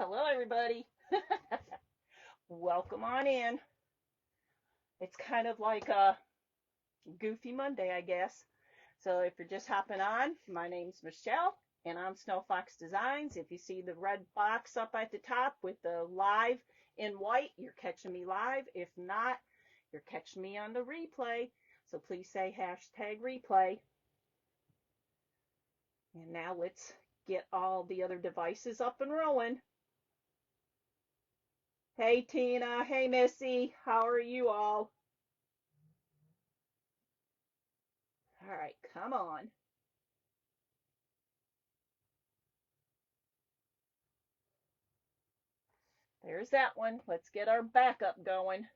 Hello, everybody. Welcome on in. It's kind of like a goofy Monday, I guess. So if you're just hopping on, my name's Michelle, and I'm Snow Fox Designs. If you see the red box up at the top with the live in white, you're catching me live. If not, you're catching me on the replay. So please say hashtag replay. And now let's get all the other devices up and rolling. Hey, Tina. Hey, Missy. How are you all? All right, come on. There's that one. Let's get our backup going.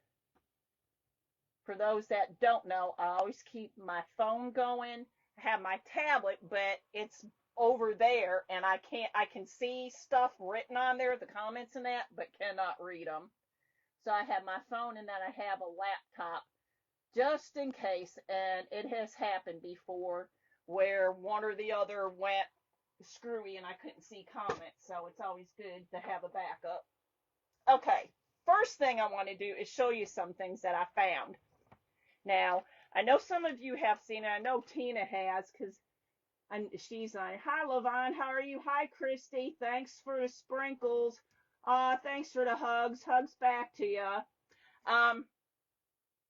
For those that don't know, I always keep my phone going. I have my tablet, but it's over there and I can see stuff written on there, the comments and that, but cannot read them. So I have my phone and then I have a laptop just in case. And it has happened before where one or the other went screwy and I couldn't see comments. So it's always good to have a backup. Okay, first thing I want to do is show you some things that I found. Now, I know some of you have seen it. I know Tina has because she's on. Hi, Lavon. How are you? Hi, Christy. Thanks for the sprinkles. Thanks for the hugs. Hugs back to you. Um,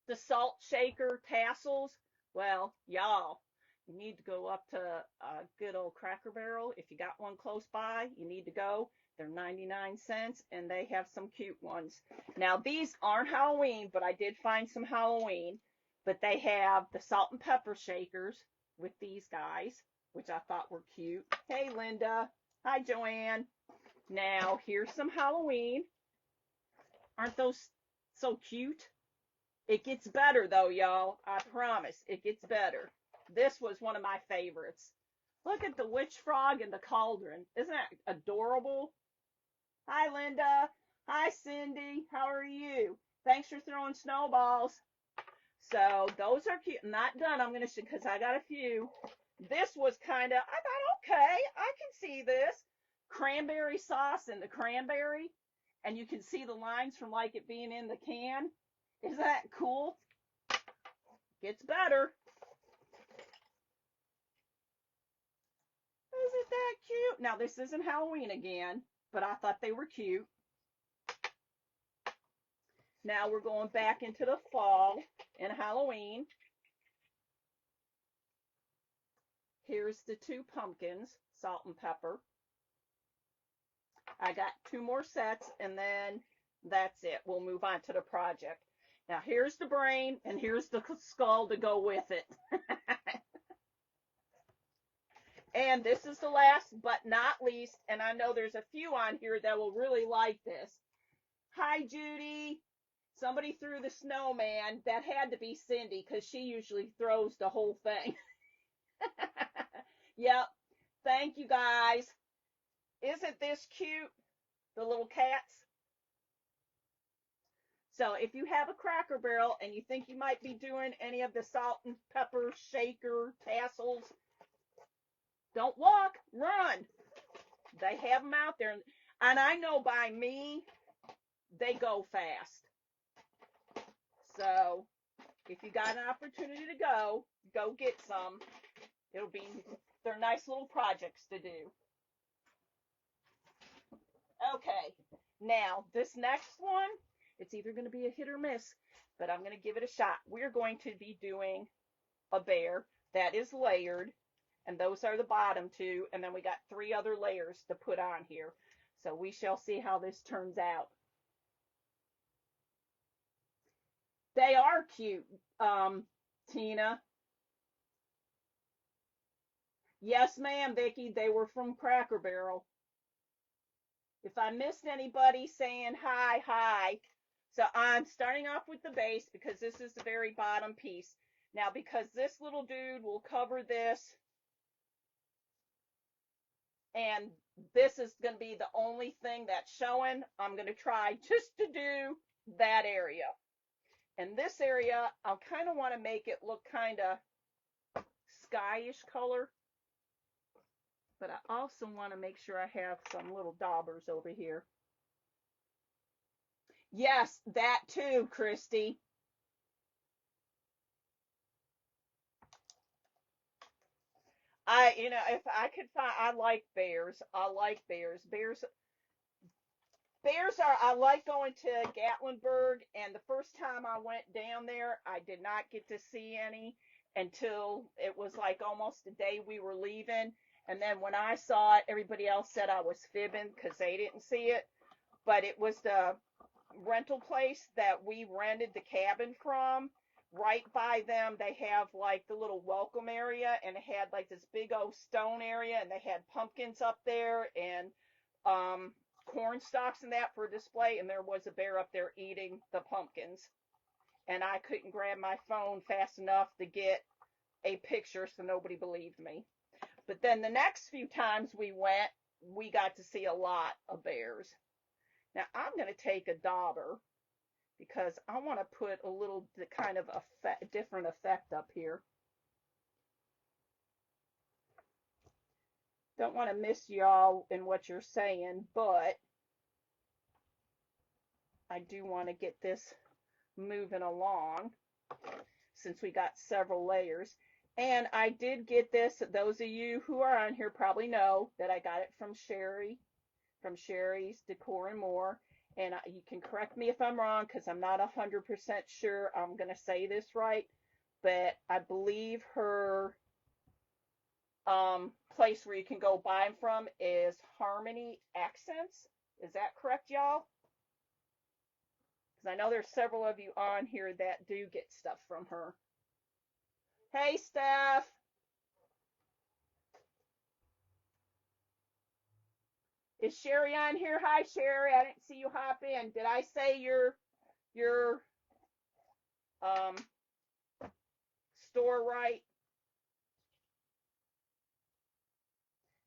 the salt shaker tassels. Well, y'all, you need to go up to a good old Cracker Barrel. If you got one close by, you need to go. They're 99 cents and they have some cute ones. Now, these aren't Halloween, but I did find some Halloween. But they have the salt and pepper shakers with these guys, which I thought were cute. Hey, Linda. Hi, Joanne. Now, here's some Halloween. Aren't those so cute? It gets better though, y'all. I promise. It gets better. This was one of my favorites. Look at the witch frog and the cauldron. Isn't that adorable? Hi, Linda. Hi, Cindy. How are you? Thanks for throwing snowballs. So those are cute. Not done. I'm going to, because I got a few. This was kind of, I thought, okay, I can see this. Cranberry sauce and the cranberry. And you can see the lines from like it being in the can. Isn't that cool? Gets better. Isn't that cute? Now, this isn't Halloween again, but I thought they were cute. Now we're going back into the fall and Halloween. Here's the two pumpkins, salt and pepper. I got two more sets and then that's it. We'll move on to the project. Now here's the brain and here's the skull to go with it. And this is the last but not least, and I know there's a few on here that will really like this. Hi, Judy. Somebody threw the snowman. That had to be Cindy because she usually throws the whole thing. Yep. Thank you, guys. Isn't this cute? The little cats. So if you have a Cracker Barrel and you think you might be doing any of the salt and pepper shaker tassels, don't walk, run. They have them out there. And I know by me, they go fast. So if you got an opportunity to go get some. They're nice little projects to do. Okay, now this next one, it's either going to be a hit or miss, but I'm going to give it a shot. We're going to be doing a bear that is layered, and those are the bottom two, and then we got three other layers to put on here. So we shall see how this turns out. They are cute, Tina. Yes, ma'am, Vicki. They were from Cracker Barrel. If I missed anybody saying hi, hi. So I'm starting off with the base because this is the very bottom piece. Now, because this little dude will cover this, and this is going to be the only thing that's showing, I'm going to try just to do that area. And this area, I kind of want to make it look kind of skyish color. But I also want to make sure I have some little daubers over here. Yes, that too, Christy. If I could find, I like bears. I like bears. Bears are, I like going to Gatlinburg, and the first time I went down there, I did not get to see any until it was like almost the day we were leaving. And then when I saw it, everybody else said I was fibbing because they didn't see it. But it was the rental place that we rented the cabin from. Right by them, they have like the little welcome area, and it had like this big old stone area, and they had pumpkins up there and um, corn stalks and that for display. And there was a bear up there eating the pumpkins, and I couldn't grab my phone fast enough to get a picture, so nobody believed me. But then the next few times we went, we got to see a lot of bears. Now I'm going to take a dauber because I want to put a little kind of different effect up here. Don't want to miss y'all in what you're saying, but I do want to get this moving along since we got several layers. And I did get this. Those of you who are on here probably know that I got it from Sherry, from Sherry's Decor and More. And you can correct me if I'm wrong because I'm not 100% sure I'm going to say this right. But I believe her place where you can go buy them from is Harmony Accents. Is that correct, y'all? Because I know there's several of you on here that do get stuff from her. Hey, Steph. Is Sherry on here? Hi, Sherry. I didn't see you hop in. Did I say your um store right?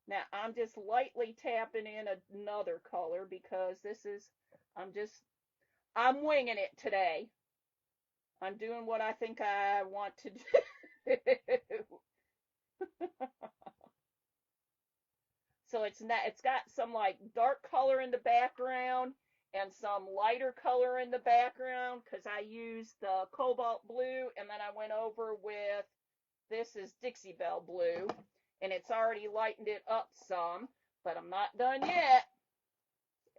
Now I'm just lightly tapping in another color because this is I'm winging it today. I'm doing what I think I want to do. So it's got some like dark color in the background and some lighter color in the background because I used the cobalt blue, and then I went over with this is Dixie Belle blue, and it's already lightened it up some, but I'm not done yet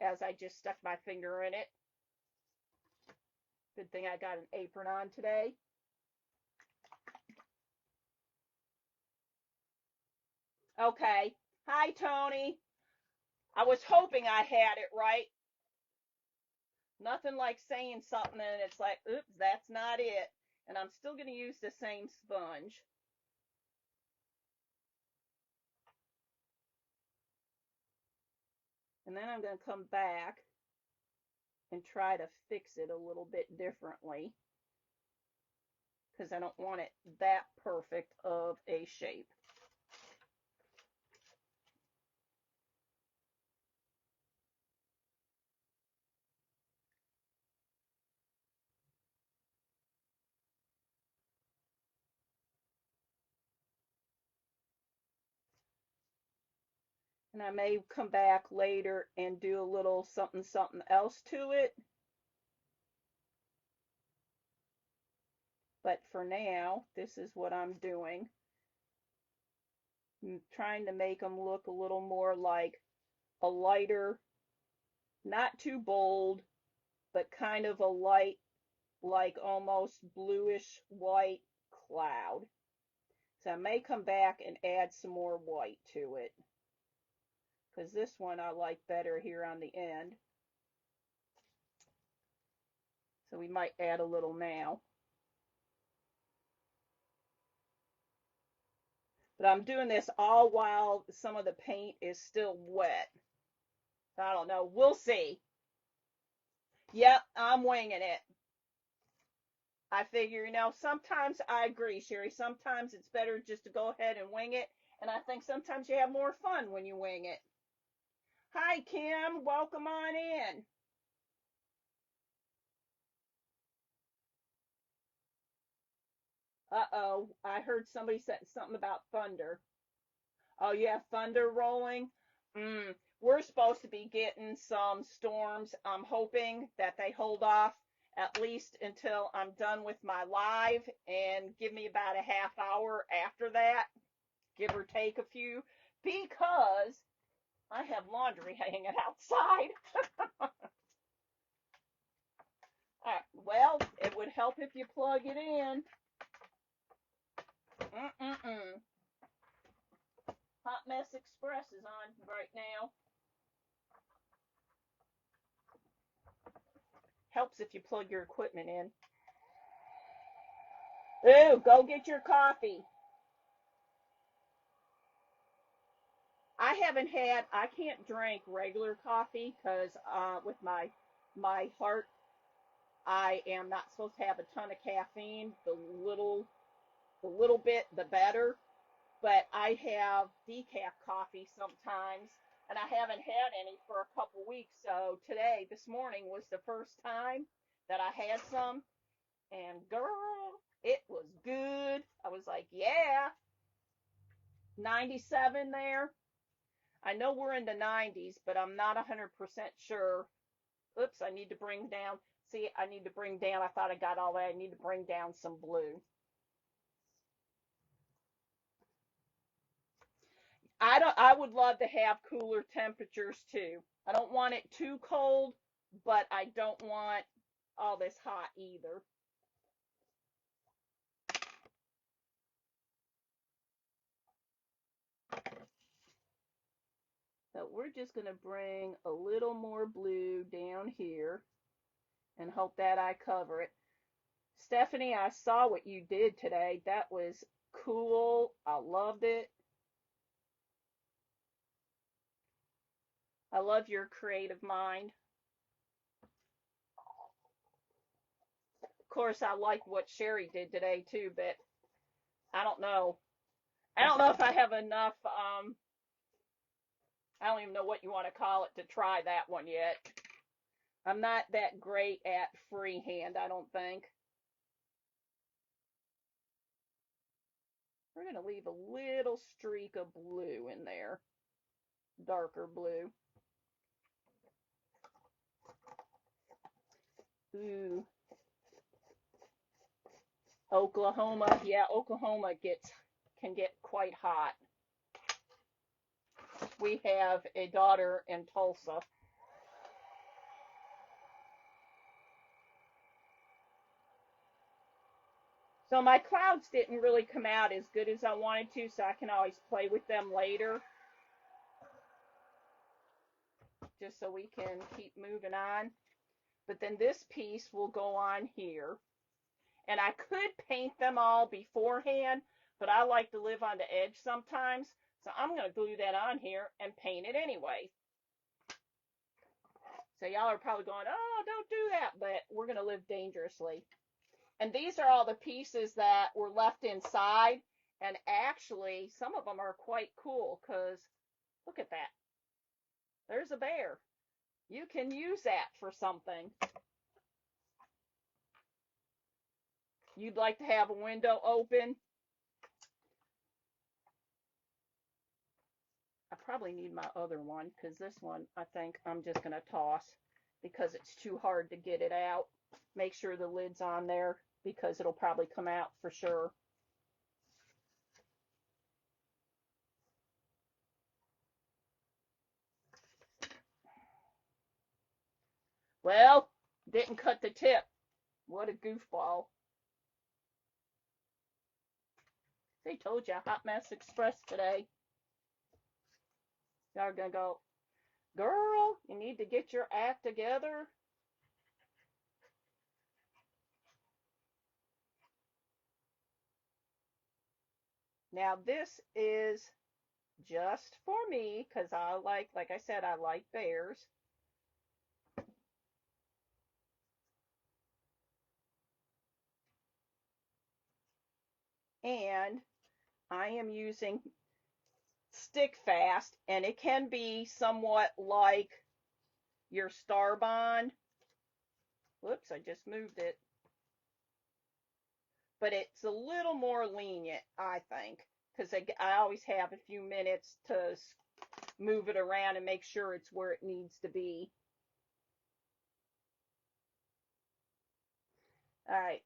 as I just stuck my finger in it. Good thing I got an apron on today. Okay. Hi, Tony. I was hoping I had it right. Nothing like saying something and it's like, oops, that's not it. And I'm still going to use the same sponge. And then I'm going to come back and try to fix it a little bit differently because I don't want it that perfect of a shape. And I may come back later and do a little something something else to it. But for now, this is what I'm doing. I'm trying to make them look a little more like a lighter, not too bold, but kind of a light, like almost bluish white cloud. So I may come back and add some more white to it because this one I like better here on the end. So we might add a little now. But I'm doing this all while some of the paint is still wet. I don't know. We'll see. Yep, I'm winging it. I figure, sometimes I agree, Sherry. Sometimes it's better just to go ahead and wing it. And I think sometimes you have more fun when you wing it. Hi, Kim. Welcome on in. Uh-oh. I heard somebody said something about thunder. Oh, you have thunder rolling? Mm. we're supposed to be getting some storms. I'm hoping that they hold off at least until I'm done with my live and give me about a half hour after that, give or take a few, because I have laundry hanging outside. Well, it would help if you plug it in. Mm-mm-mm. Hot Mess Express is on right now. Helps if you plug your equipment in. Ooh, go get your coffee. I can't drink regular coffee because with my heart, I am not supposed to have a ton of caffeine. The little bit, the better. But I have decaf coffee sometimes, and I haven't had any for a couple weeks. So today, this morning, was the first time that I had some, and girl, it was good. I was like, yeah, 97 there. I know we're in the 90s, but I'm not 100% sure. Oops, I need to bring down. See, I need to bring down. I thought I got all that. I need to bring down some blue. I would love to have cooler temperatures too. I don't want it too cold, but I don't want all this hot either. So we're just going to bring a little more blue down here and hope that I cover it. Stephanie, I saw what you did today. That was cool. I loved it. I love your creative mind. Of course, I like what Sherry did today too, but I don't know. I don't know if I have enough. I don't even know what you want to call it to try that one yet. I'm not that great at freehand, I don't think. We're going to leave a little streak of blue in there, darker blue. Ooh. Oklahoma, yeah, Oklahoma can get quite hot. We have a daughter in Tulsa. So my clouds didn't really come out as good as I wanted to, so I can always play with them later, just so we can keep moving on. But then this piece will go on here. And I could paint them all beforehand, but I like to live on the edge sometimes. So I'm going to glue that on here and paint it anyway. So y'all are probably going, oh, don't do that, but we're going to live dangerously. And these are all the pieces that were left inside. And actually, some of them are quite cool because look at that. There's a bear. You can use that for something. You'd like to have a window open. I probably need my other one because this one I think I'm just going to toss because it's too hard to get it out. Make sure the lid's on there because it'll probably come out for sure. Well, didn't cut the tip. What a goofball. They told you Hot Mess Express today. Y'all are going to go, girl, you need to get your act together. Now this is just for me because like I said, I like bears. And I am using Stick Fast, and it can be somewhat like your Star Bond. Whoops, I just moved it. But it's a little more lenient, I think, because I always have a few minutes to move it around and make sure it's where it needs to be. All right.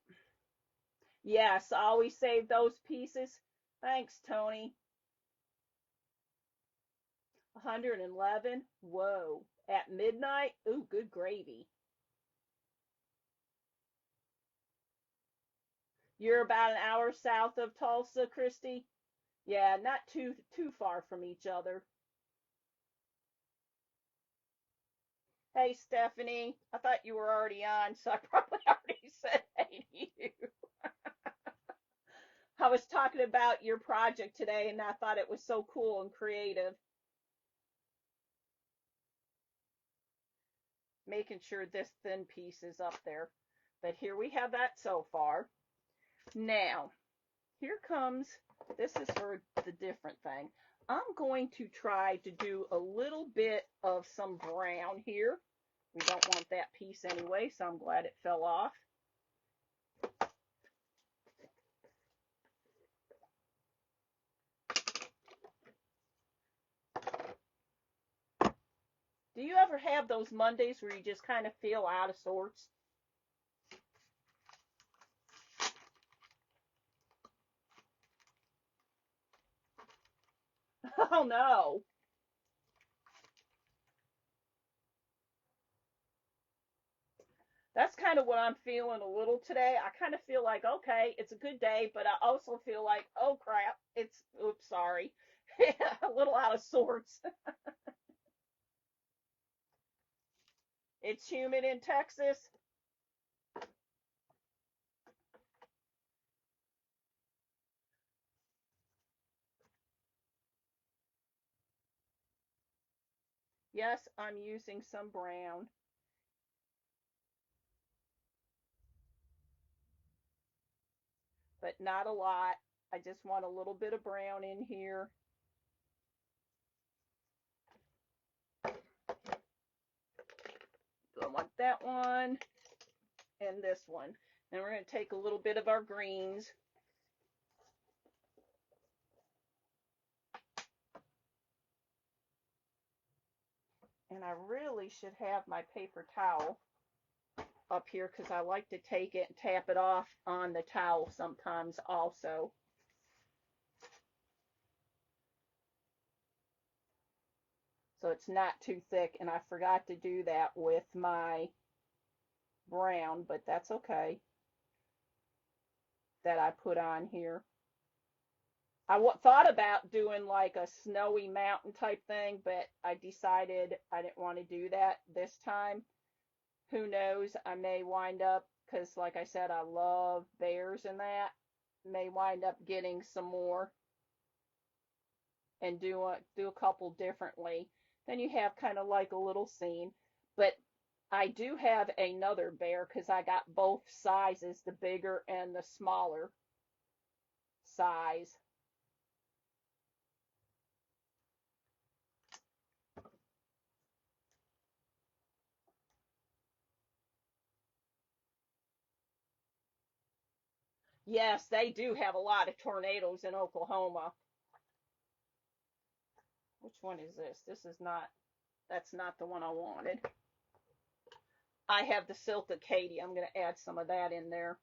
Yes, always save those pieces. Thanks, Tony. 111. Whoa. At midnight? Ooh, good gravy. You're about an hour south of Tulsa, Christy? Yeah, not too far from each other. Hey, Stephanie. I thought you were already on, so I probably already said hey to you. I was talking about your project today, and I thought it was so cool and creative. Making sure this thin piece is up there. But here we have that so far. Now, here comes, this is for the different thing. I'm going to try to do a little bit of some brown here. We don't want that piece anyway, so I'm glad it fell off. Do you ever have those Mondays where you just kind of feel out of sorts? Oh no. That's kind of what I'm feeling a little today. I kind of feel like, okay, it's a good day, but I also feel like, oh crap, it's, oops, sorry, a little out of sorts. It's humid in Texas. Yes, I'm using some brown, but not a lot. I just want a little bit of brown in here. So I want that one and this one. And we're going to take a little bit of our greens. And I really should have my paper towel up here because I like to take it and tap it off on the towel sometimes also. So it's not too thick, and I forgot to do that with my brown, but that's okay, that I put on here. I thought about doing like a snowy mountain type thing, but I decided I didn't want to do that this time. Who knows? I may wind up, because like I said, I love bears and that, may wind up getting some more and do a couple differently. Then you have kind of like a little scene. But I do have another bear because I got both sizes, the bigger and the smaller size. Yes, they do have a lot of tornadoes in Oklahoma. Which one is this? This is not, that's not the one I wanted. I have the Silk Acadia. I'm going to add some of that in there.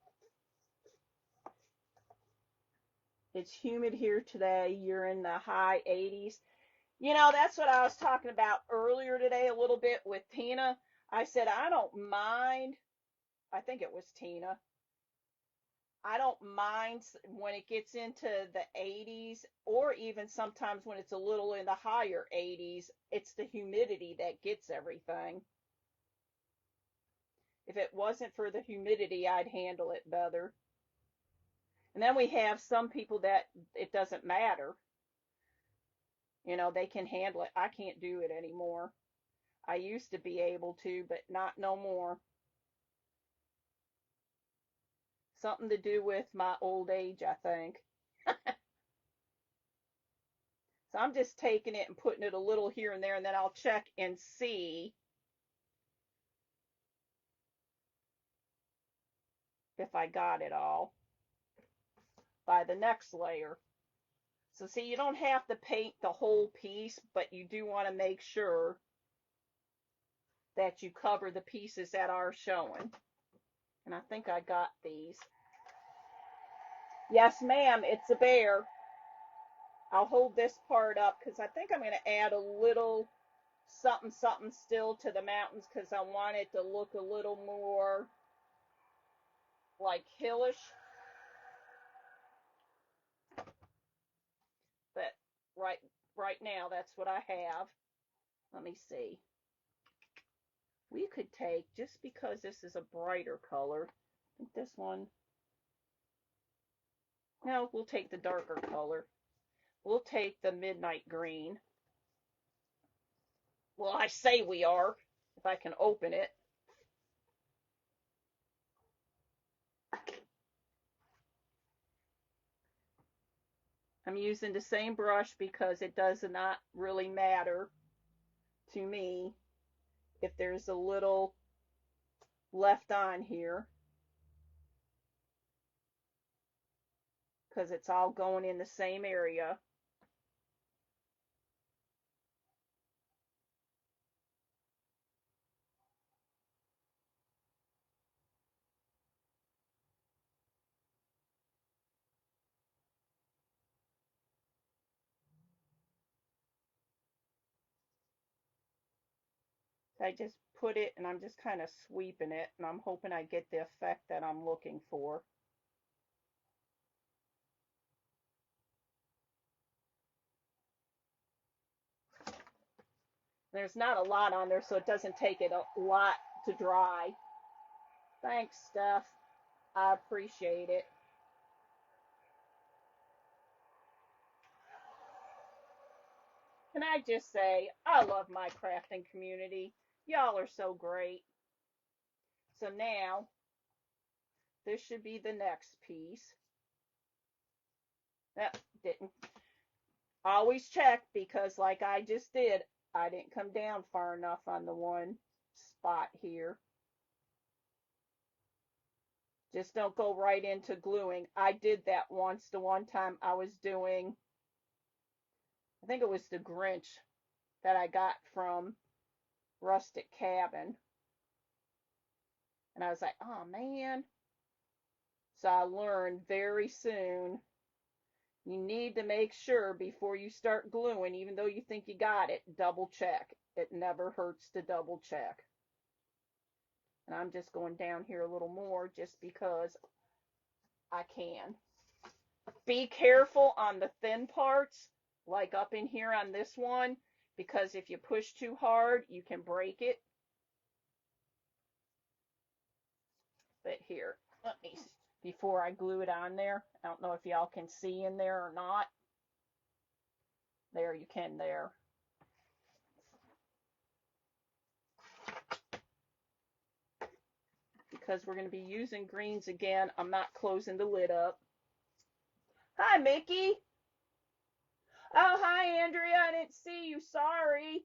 It's humid here today. You're in the high 80s. You know, that's what I was talking about earlier today a little bit with Tina. I said, I don't mind. I think it was Tina. I don't mind when it gets into the 80s, or even sometimes when it's a little in the higher 80s. It's the humidity that gets everything. If it wasn't for the humidity, I'd handle it better. And then we have some people that it doesn't matter. You know, they can handle it. I can't do it anymore. I used to be able to, but not no more. Something to do with my old age, I think. So I'm just taking it and putting it a little here and there, and then I'll check and see if I got it all by the next layer. So see, you don't have to paint the whole piece, but you do want to make sure that you cover the pieces that are showing. And I think I got these. Yes, ma'am, it's a bear. I'll hold this part up because I think I'm going to add a little something something still to the mountains because I want it to look a little more like hillish. But right now that's what I have. Let me see. We could take, just because this is a brighter color, I think this one, no, we'll take the darker color. We'll take the midnight green. Well, I say we are, if I can open it. I'm using the same brush because it does not really matter to me if there's a little left on here, because it's all going in the same area. I just put it and I'm just kind of sweeping it, and I'm hoping I get the effect that I'm looking for. There's not a lot on there, so it doesn't take it a lot to dry. Thanks, Steph. I appreciate it. Can I just say, I love my crafting community. Y'all are so great. So now, this should be the next piece. That didn't. Always check, because like I just did, I didn't come down far enough on the one spot here. Just don't go right into gluing. I did that once, the one time I was doing, I think it was the Grinch that I got from Rustic Cabin. And I was like, oh man. So I learned very soon, you need to make sure before you start gluing, even though you think you got it, double check. It never hurts to double check. And I'm just going down here a little more just because I can. Be careful on the thin parts, like up in here on this one, because if you push too hard, you can break it. But here, let me, before I glue it on there, I don't know if y'all can see in there or not. There, you can there. Because we're going to be using greens again, I'm not closing the lid up. Hi, Mickey. Oh, hi, Andrea. I didn't see you. Sorry.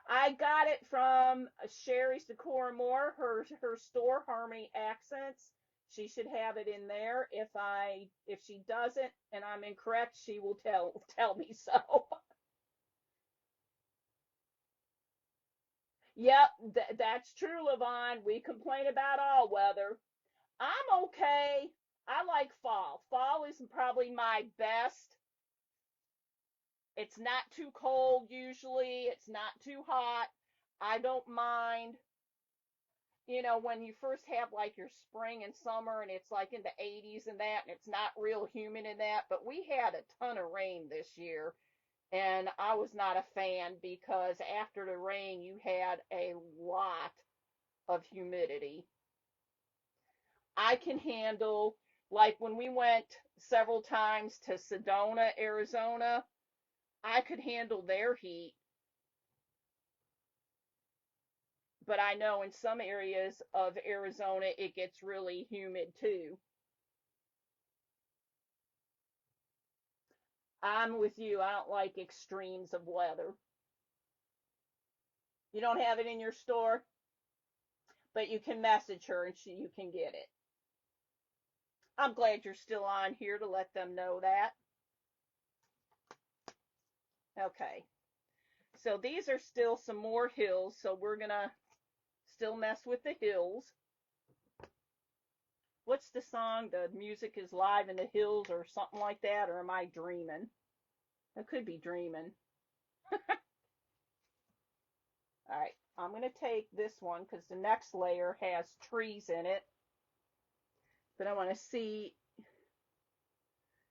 I got it from Sherry's Decor More, her store, Harmony Accents. She should have it in there. If she doesn't and I'm incorrect, she will tell me so. Yep, that's true, Levon. We complain about all weather. I'm okay. I like fall. Fall is probably my best. It's not too cold usually. It's not too hot. I don't mind. When you first have like your spring and summer and it's like in the 80s and that, and it's not real humid in that, but we had a ton of rain this year, and I was not a fan because after the rain, you had a lot of humidity. I can handle, like when we went several times to Sedona, Arizona, I could handle their heat, but I know in some areas of Arizona it gets really humid too. I'm with you. I don't like extremes of weather. You don't have it in your store, but you can message her and you can get it. I'm glad you're still on here to let them know that. Okay. So these are still some more hills, so we're gonna still mess with the hills. What's the song? The music is live in the hills or something like that, or am I dreaming? I could be dreaming. All right, I'm going to take this one because the next layer has trees in it, but I want to see,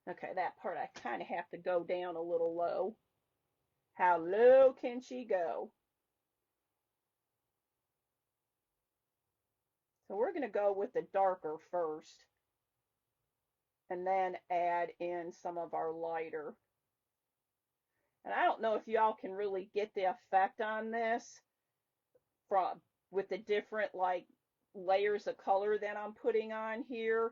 okay, that part I kind of have to go down a little low. How low can she go? So we're going to go with the darker first and then add in some of our lighter. And I don't know if y'all can really get the effect on this from with the different like layers of color that I'm putting on here,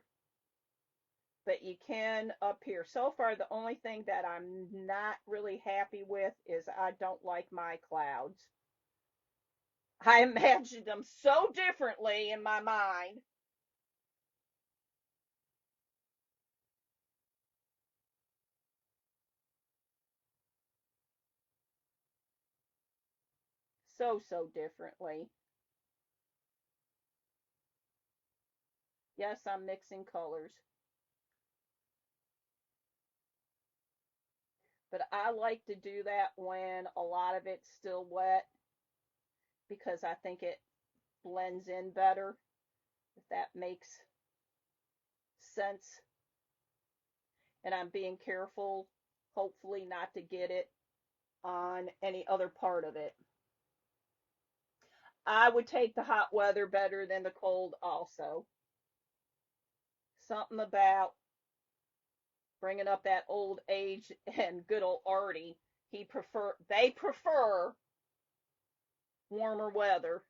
but you can up here. So far, the only thing that I'm not really happy with is I don't like my clouds. I imagined them so differently in my mind. So differently. Yes, I'm mixing colors, but I like to do that when a lot of it's still wet because I think it blends in better, if that makes sense. And I'm being careful, hopefully, not to get it on any other part of it. I would take the hot weather better than the cold also. Something about bringing up that old age and good old Artie. They prefer warmer weather.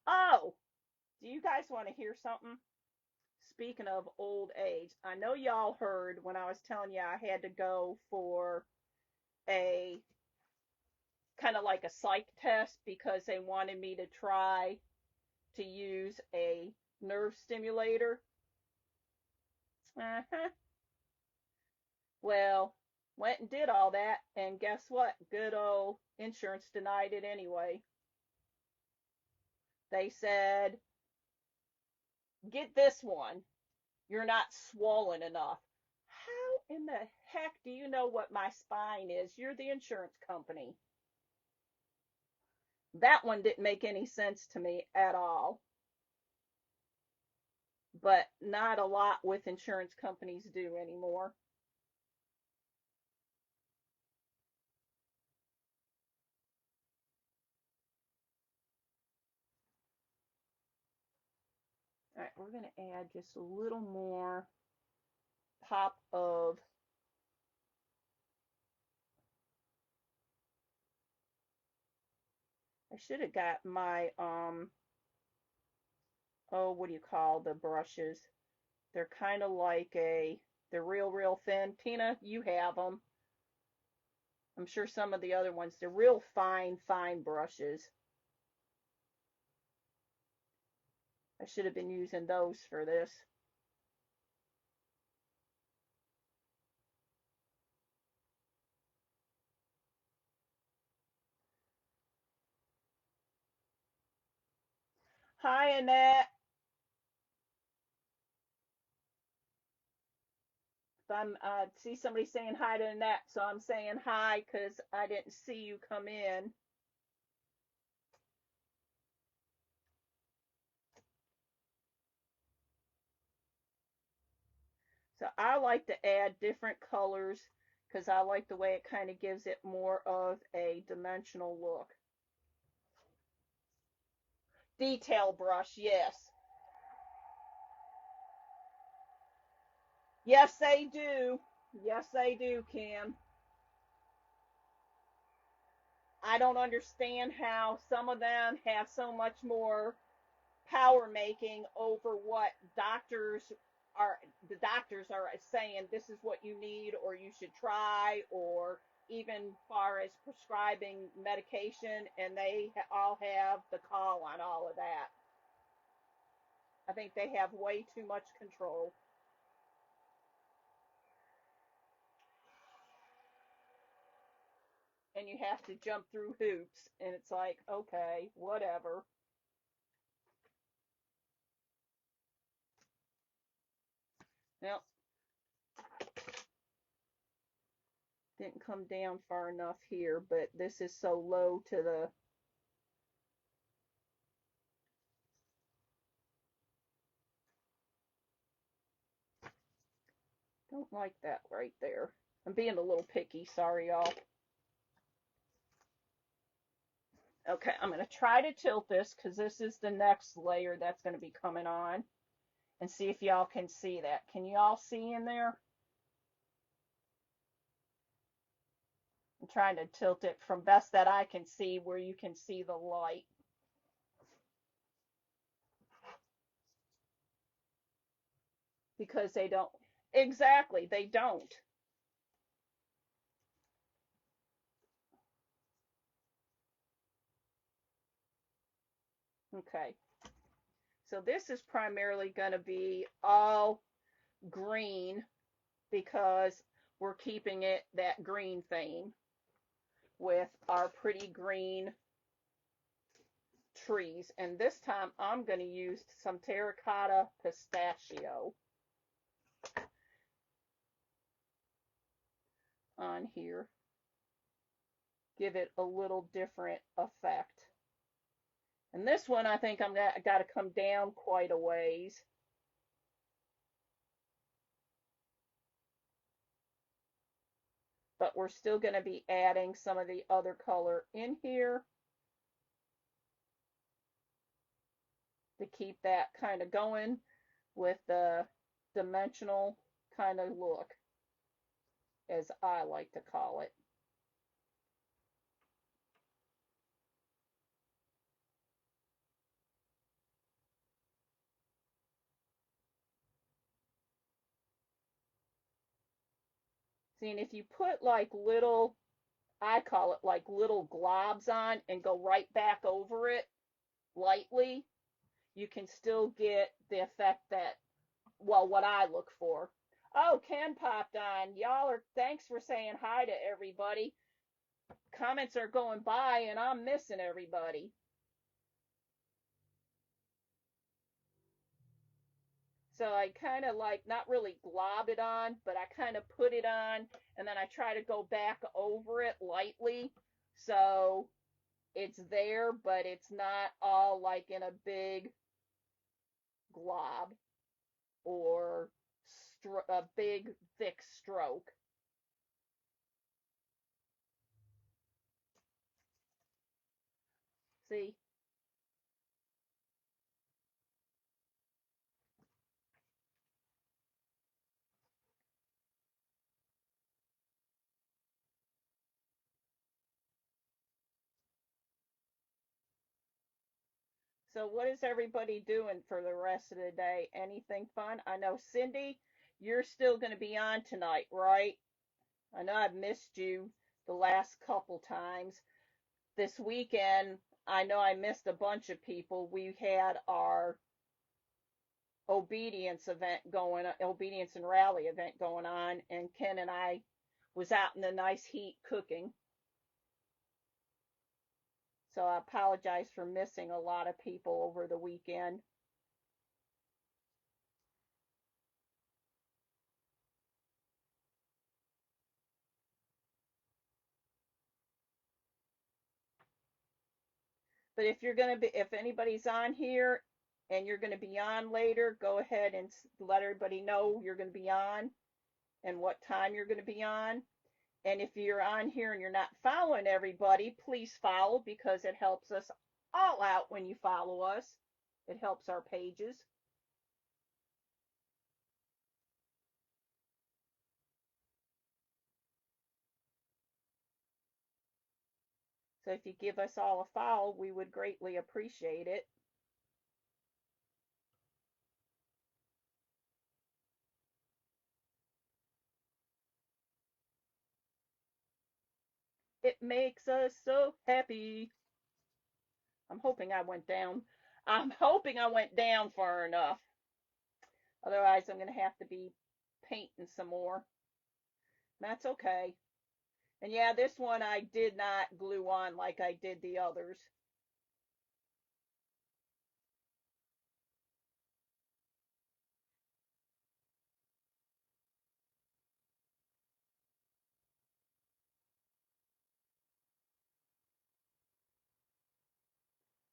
Oh, do you guys want to hear something? Speaking of old age, I know y'all heard when I was telling you I had to go for a kind of like a psych test because they wanted me to try to use a nerve stimulator. Uh-huh. Well, went and did all that, and guess what? Good old insurance denied it anyway. They said, get this one. You're not swollen enough. How in the heck do you know what my spine is? You're the insurance company. That one didn't make any sense to me at all. But not a lot with insurance companies do anymore. All right, we're going to add just a little more pop of, I should have got my, oh, what do you call the brushes? They're kind of like they're real thin. Tina, you have them. I'm sure some of the other ones, they're real fine brushes. I should have been using those for this. Hi, Annette. I'm see somebody saying hi to Annette, so I'm saying hi because I didn't see you come in. So I like to add different colors because I like the way it kind of gives it more of a dimensional look. Detail brush, yes. Yes, they do. Yes, they do, Kim. I don't understand how some of them have so much more power making over what the doctors are saying this is what you need or you should try, or even far as prescribing medication, and they all have the call on all of that. I think they have way too much control. and you have to jump through hoops, and it's like, okay, whatever. Now, didn't come down far enough here, but this is so low to the, don't like that right there. I'm being a little picky, sorry y'all. Okay, I'm going to try to tilt this because this is the next layer that's going to be coming on, and see if y'all can see that. Can y'all see in there? I'm trying to tilt it from best that I can see where you can see the light. Because they don't, exactly, they don't. Okay, so this is primarily going to be all green because we're keeping it that green theme with our pretty green trees. And this time I'm going to use some terracotta pistachio on here. Give it a little different effect. And this one I think I got to come down quite a ways. But we're still going to be adding some of the other color in here to keep that kind of going with the dimensional kind of look, as I like to call it. See, and if you put like little, I call it like little globs on and go right back over it lightly, you can still get the effect that, well, what I look for. Oh, Ken popped on. Y'all are, thanks for saying hi to everybody. Comments are going by and I'm missing everybody. So I kind of like not really glob it on, but I kind of put it on and then I try to go back over it lightly so it's there, but it's not all like in a big glob or a big thick stroke. See? So what is everybody doing for the rest of the day? Anything fun? I know Cindy, you're still going to be on tonight, right? I know I've missed you the last couple times. This weekend, I know I missed a bunch of people. We had our obedience event going, obedience and rally event going on, and Ken and I was out in the nice heat cooking. So I apologize for missing a lot of people over the weekend. But if you're going to be, if anybody's on here and you're going to be on later, go ahead and let everybody know you're going to be on and what time you're going to be on. And if you're on here and you're not following everybody, please follow because it helps us all out when you follow us. It helps our pages. So if you give us all a follow, we would greatly appreciate it. It makes us so happy. I'm hoping I went down. I'm hoping I went down far enough. Otherwise, I'm going to have to be painting some more. That's okay. And yeah, this one I did not glue on like I did the others.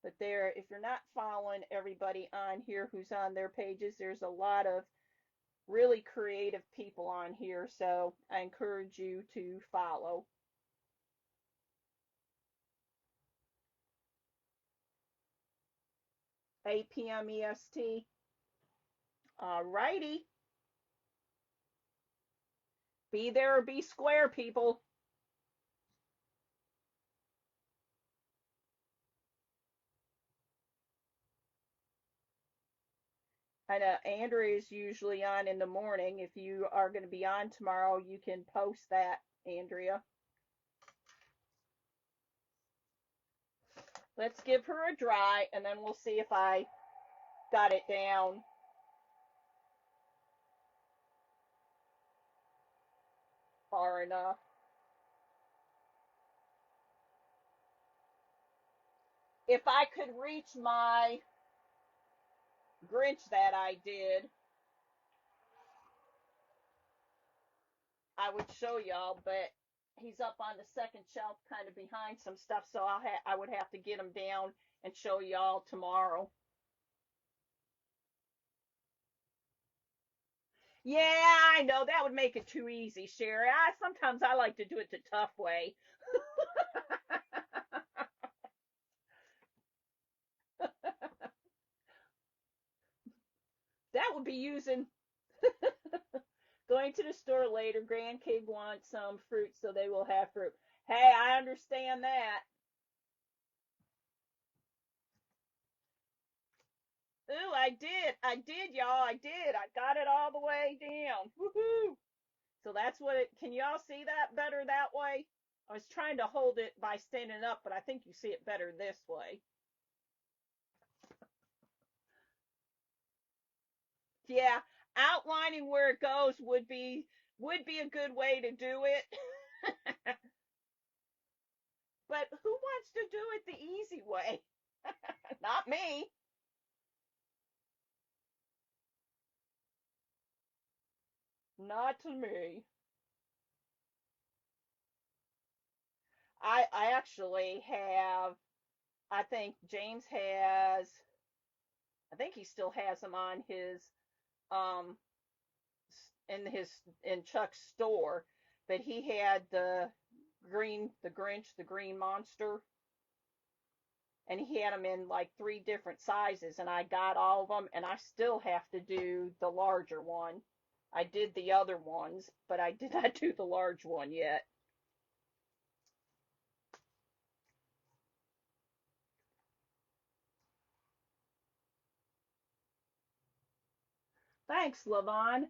But there, if you're not following everybody on here who's on their pages, there's a lot of really creative people on here. So I encourage you to follow. 8 p.m. EST. All righty. Be there or be square, people. I know Andrea is usually on in the morning. If you are going to be on tomorrow, you can post that, Andrea. Let's give her a dry, and then we'll see if I got it down far enough. If I could reach my Grinch that I did, I would show y'all, but he's up on the second shelf kind of behind some stuff, so I would have to get him down and show y'all tomorrow. Yeah, I know that would make it too easy, Sherry. Sometimes I like to do it the tough way. That would be using going to the store later. Grandkid wants some fruit, so they will have fruit. Hey, I understand that. Ooh, I did, y'all. I did. I got it all the way down. Woohoo! So that's what it. Can y'all see that better that way? I was trying to hold it by standing up, but I think you see it better this way. Yeah, outlining where it goes would be a good way to do it. But who wants to do it the easy way? Not me. Not to me. I actually have. I think James has. I think he still has them on his um in Chuck's store, but he had the Grinch, the green monster, and he had them in like three different sizes, and I got all of them, and I still have to do the larger one. I did the other ones, but I did not do the large one yet. Thanks, Lavon.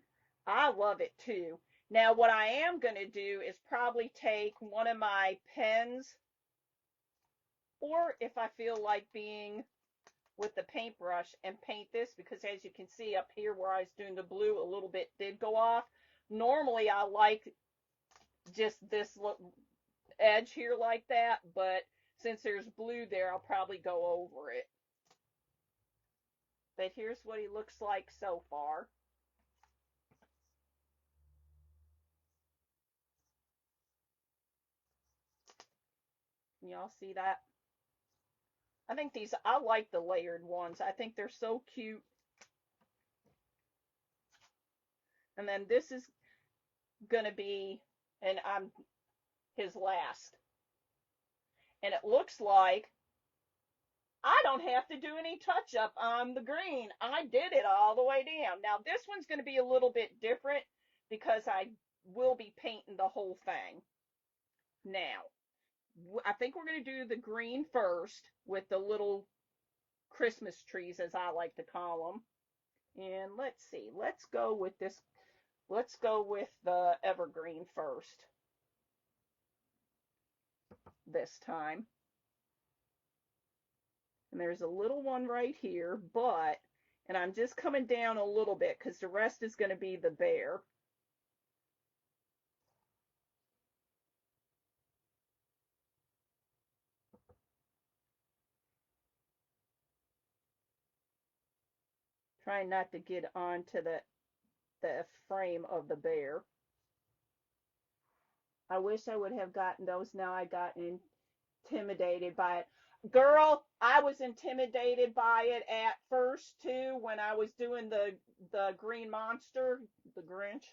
I love it too. Now, what I am going to do is probably take one of my pens, or if I feel like being with the paintbrush and paint this, because as you can see up here where I was doing the blue, a little bit did go off. Normally I like just this edge here like that, but since there's blue there, I'll probably go over it. But here's what he looks like so far. Y'all see that? I like the layered ones. I think they're so cute. And then this is going to be, and I'm his last. And it looks like I don't have to do any touch up on the green. I did it all the way down. Now this one's going to be a little bit different because I will be painting the whole thing. Now, I think we're going to do the green first with the little Christmas trees, as I like to call them. And let's see, let's go with this. Let's go with the evergreen first this time. And there's a little one right here, and I'm just coming down a little bit because the rest is going to be the bear. trying not to get onto the frame of the bear. I wish I would have gotten those. Now I got intimidated by it. Girl, I was intimidated by it at first too when I was doing the green monster, the Grinch,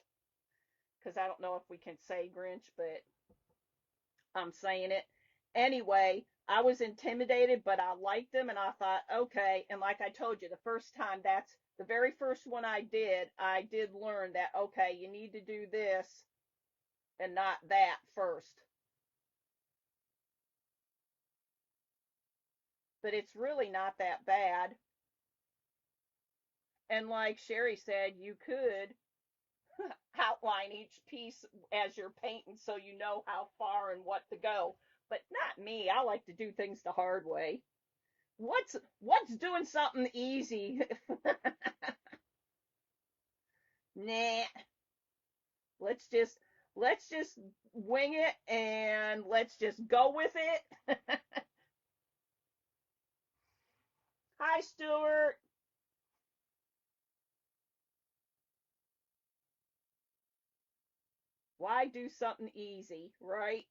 because I don't know if we can say Grinch, but I'm saying it. Anyway, I was intimidated, but I liked them and I thought, okay, and like I told you the first time, that's the very first one I did learn that okay, you need to do this and not that first. But it's really not that bad. And like Sherry said, you could outline each piece as you're painting so you know how far and what to go. But not me. I like to do things the hard way. What's doing something easy? Nah. Let's just let's just wing it and let's just go with it. Hi, Stuart. Why do something easy, right?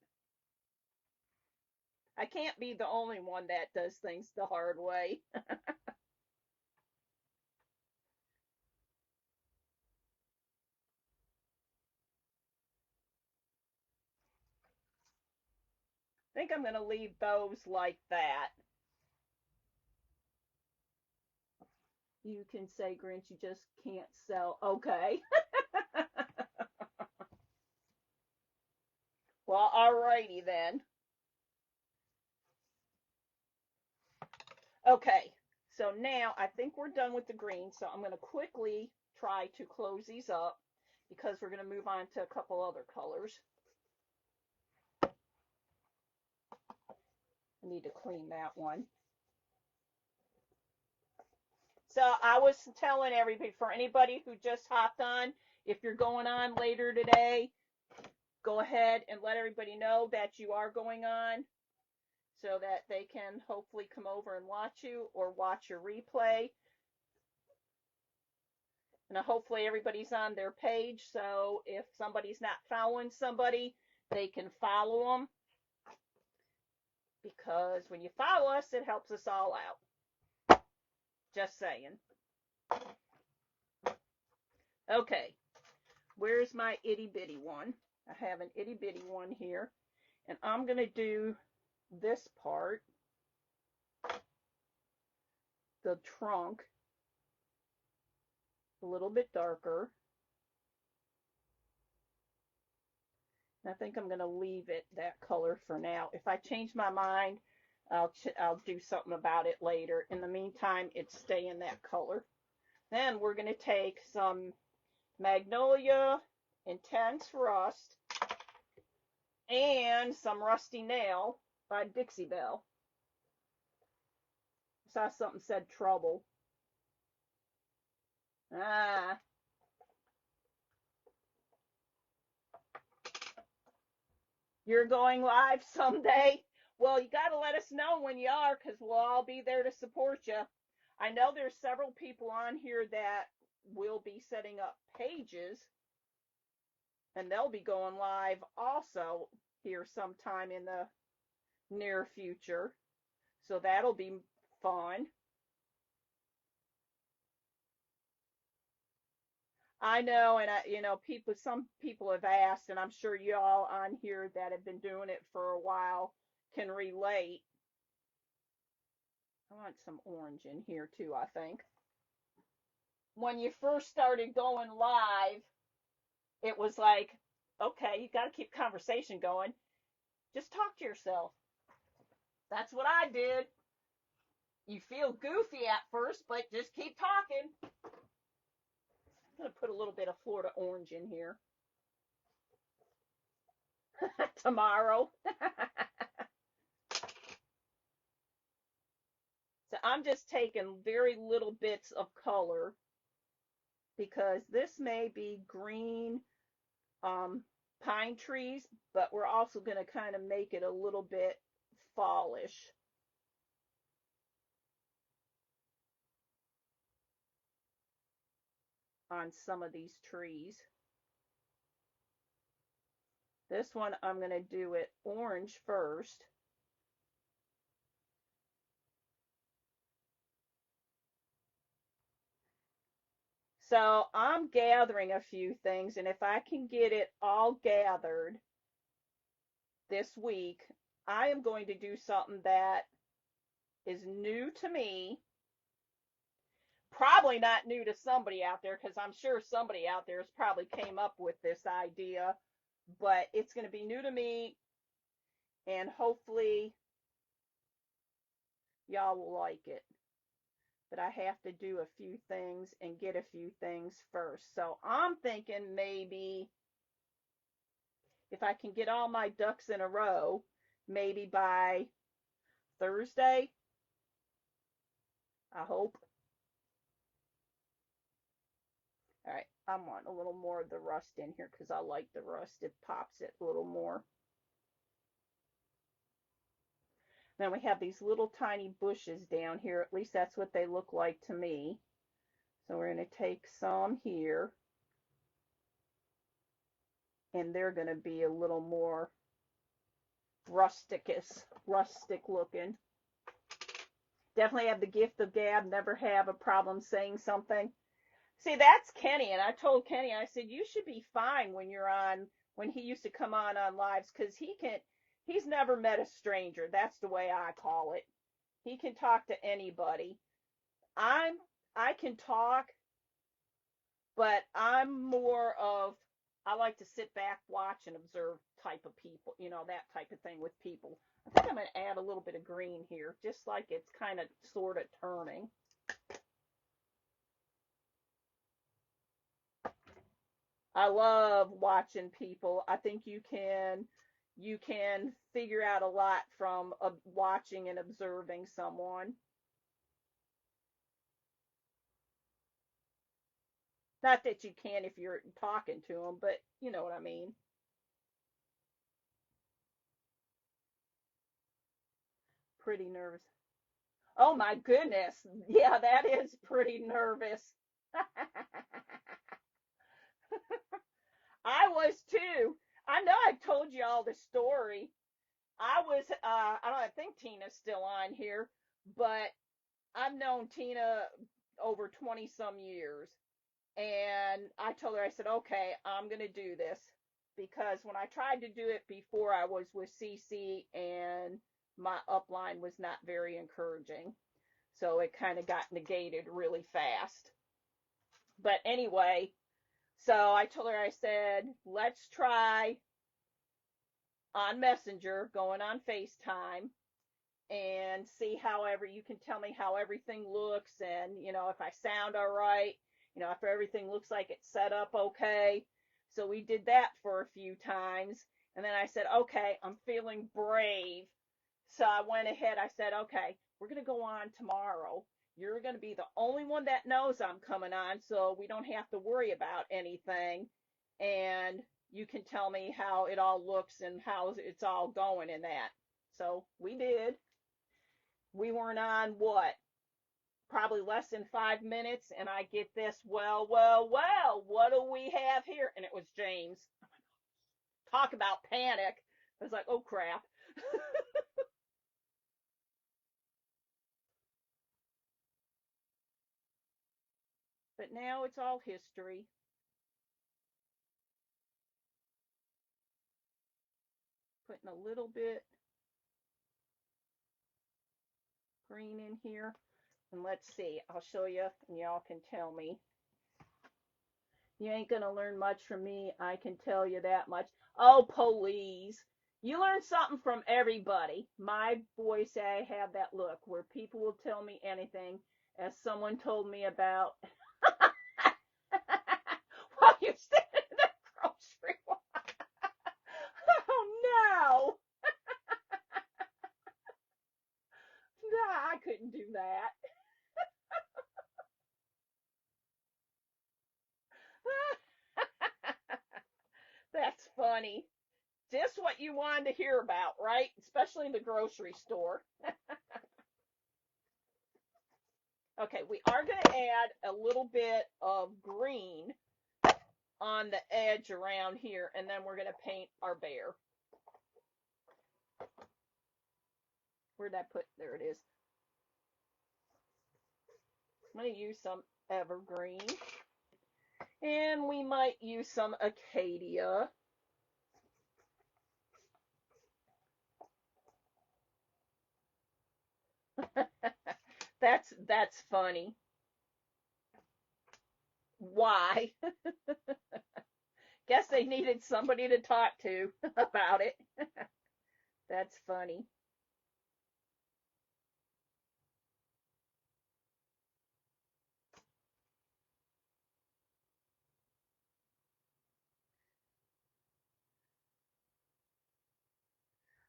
I can't be the only one that does things the hard way. I think I'm going to leave those like that. You can say, Grinch, you just can't sell. Okay. Well, alrighty then. Okay. So now I think we're done with the green. So I'm going to quickly try to close these up because we're going to move on to a couple other colors. I need to clean that one. So I was telling everybody, for anybody who just hopped on, if you're going on later today, go ahead and let everybody know that you are going on so that they can hopefully come over and watch you or watch your replay. And hopefully everybody's on their page, so if somebody's not following somebody, they can follow them, because when you follow us, it helps us all out. Just saying. Okay, where's my itty bitty one? I have an itty bitty one here, and I'm going to do this part, the trunk, a little bit darker. I think I'm going to leave it that color for now. If I change my mind, I'll do something about it later. In the meantime, it's staying that color. Then we're going to take some Magnolia Intense Rust and some Rusty Nail by Dixie Belle. I saw something said trouble. Ah. You're going live someday? Well, you got to let us know when you are, because we'll all be there to support you. I know there's several people on here that will be setting up pages, and they'll be going live also here sometime in the near future. So that'll be fun. I know, and some people have asked, and I'm sure y'all on here that have been doing it for a while can relate. I want some orange in here too, I think. When you first started going live, it was like, okay, you got to keep conversation going. Just talk to yourself. That's what I did. You feel goofy at first, but just keep talking. I'm going to put a little bit of Florida orange in here tomorrow. So I'm just taking very little bits of color because this may be green pine trees, but we're also going to kind of make it a little bit fallish. on some of these trees. This one I'm going to do it orange first. So I'm gathering a few things, and if I can get it all gathered this week, I am going to do something that is new to me. Probably not new to somebody out there, because I'm sure somebody out there has probably came up with this idea, but it's going to be new to me, and hopefully y'all will like it. But I have to do a few things and get a few things first. So I'm thinking maybe if I can get all my ducks in a row, maybe by Thursday, I hope. All right, I want a little more of the rust in here because I like the rust. It pops it a little more. Then we have these little tiny bushes down here. At least that's what they look like to me. So we're going to take some here, and they're going to be a little more rustic looking. Definitely have the gift of gab, never have a problem saying something. See, that's Kenny, and I told Kenny, I said, you should be fine when you're on, when he used to come on lives, because he's never met a stranger. That's the way I call it. He can talk to anybody. I can talk, but I'm more of, I like to sit back, watch, and observe type of people, that type of thing with people. I think I'm going to add a little bit of green here, just like it's kind of sort of turning. I love watching people. I think you can figure out a lot from watching and observing someone. Not that you can if you're talking to them, but you know what I mean. Pretty nervous. Oh my goodness. Yeah, that is pretty nervous. I was too. I know I've told you all the story. I think Tina's still on here, but I've known Tina over 20 some years. And I told her, I said, okay, I'm going to do this because when I tried to do it before, I was with CC and my upline was not very encouraging. So it kind of got negated really fast. But anyway, so I told her, I said, let's try on Messenger, going on FaceTime, and see however you can tell me how everything looks and, if I sound all right, if everything looks like it's set up okay. So we did that for a few times. And then I said, okay, I'm feeling brave. So I went ahead. I said, okay, we're going to go on tomorrow. You're going to be the only one that knows I'm coming on, so we don't have to worry about anything. And you can tell me how it all looks and how it's all going in that. So we did. We weren't on what? Probably less than 5 minutes, and I get this, well, well, well, what do we have here? And it was James. Talk about panic. I was like, oh crap. But now it's all history. Putting a little bit green in here. And let's see, I'll show you and y'all can tell me. You ain't gonna learn much from me, I can tell you that much. Oh, please. You learn something from everybody. My voice, I have that look where people will tell me anything, as someone told me about while you're standing in the grocery line. Oh no! Nah, I couldn't do that. That's funny. Just what you wanted to hear about, right? Especially in the grocery store. Okay, we are going to add a little bit of green on the edge around here, and then we're going to paint our bear. Where'd I put? There it is. I'm going to use some evergreen, and we might use some Acacia. That's funny. Why? Guess they needed somebody to talk to about it. That's funny.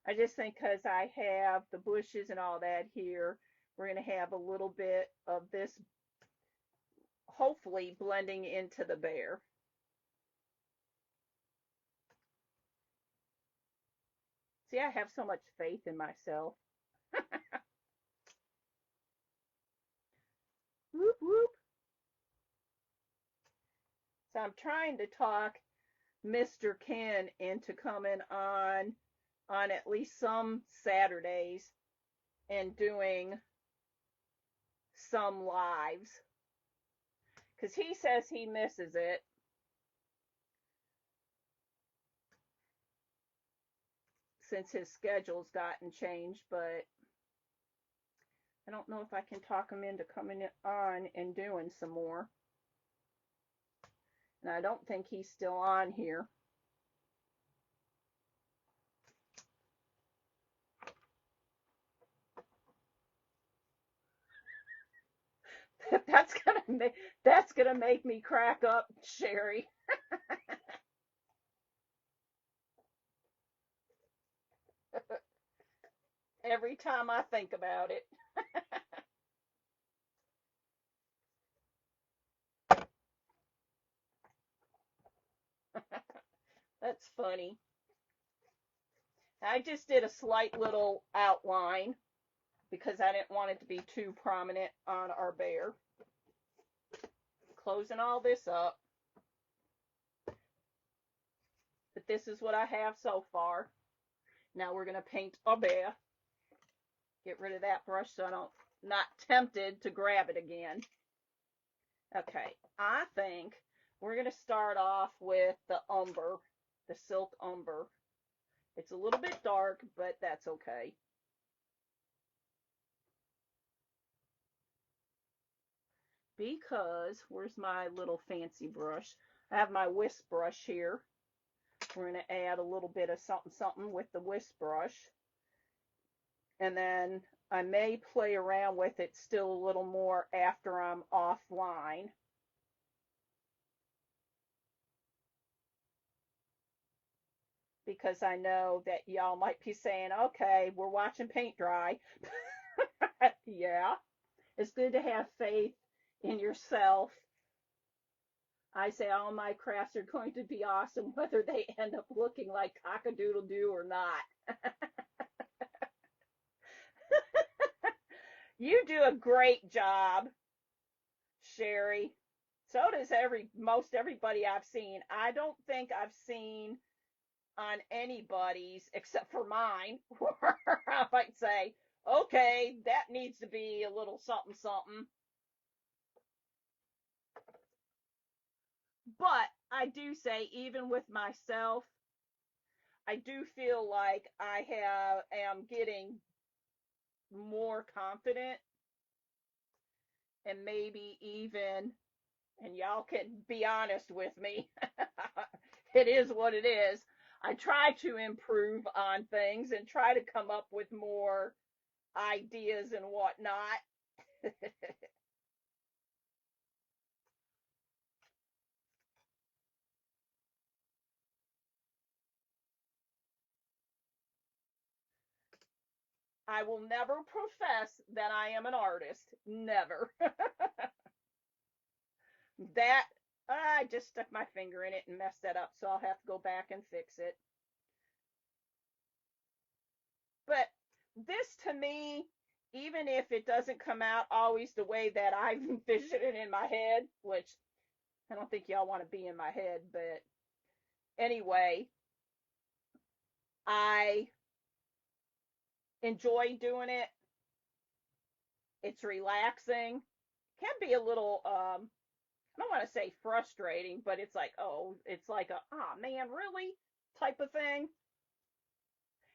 I just think because I have the bushes and all that here, we're going to have a little bit of this hopefully blending into the bear. See, I have so much faith in myself. Whoop, whoop. So I'm trying to talk Mr. Ken into coming on at least some Saturdays and doing some lives because he says he misses it. Since his schedule's gotten changed, but I don't know if I can talk him into coming on and doing some more. And I don't think he's still on here. That's gonna make me crack up, Sherry. Every time I think about it. That's funny. I just did a slight little outline because I didn't want it to be too prominent on our bear. Closing all this up. But this is what I have so far. Now we're going to paint our bear. Get rid of that brush so I don't not tempted to grab it again. Okay, I think we're going to start off with the umber, the silk umber. It's a little bit dark, but that's okay. Because, where's my little fancy brush? I have my whisk brush here. We're going to add a little bit of something something with the whisk brush. And then I may play around with it still a little more after I'm offline. Because I know that y'all might be saying, okay, we're watching paint dry. Yeah, it's good to have faith in yourself. I say all my crafts are going to be awesome, whether they end up looking like cock-a-doodle-doo or not. You do a great job, Sherry. So does most everybody I've seen. I don't think I've seen on anybody's except for mine where I might say, okay, that needs to be a little something something. But I do say, even with myself, I do feel like am getting more confident and maybe even, and y'all can be honest with me, it is what it is. I try to improve on things and try to come up with more ideas and whatnot. I will never profess that I am an artist. Never. That I just stuck my finger in it and messed that up, so I'll have to go back and fix it. But this to me even if it doesn't come out always the way that I've envisioned it in my head, which I don't think y'all want to be in my head, but anyway, I enjoy doing it. It's relaxing. Can be a little I don't want to say frustrating, but it's like, oh, it's like a, ah, oh, man, really type of thing.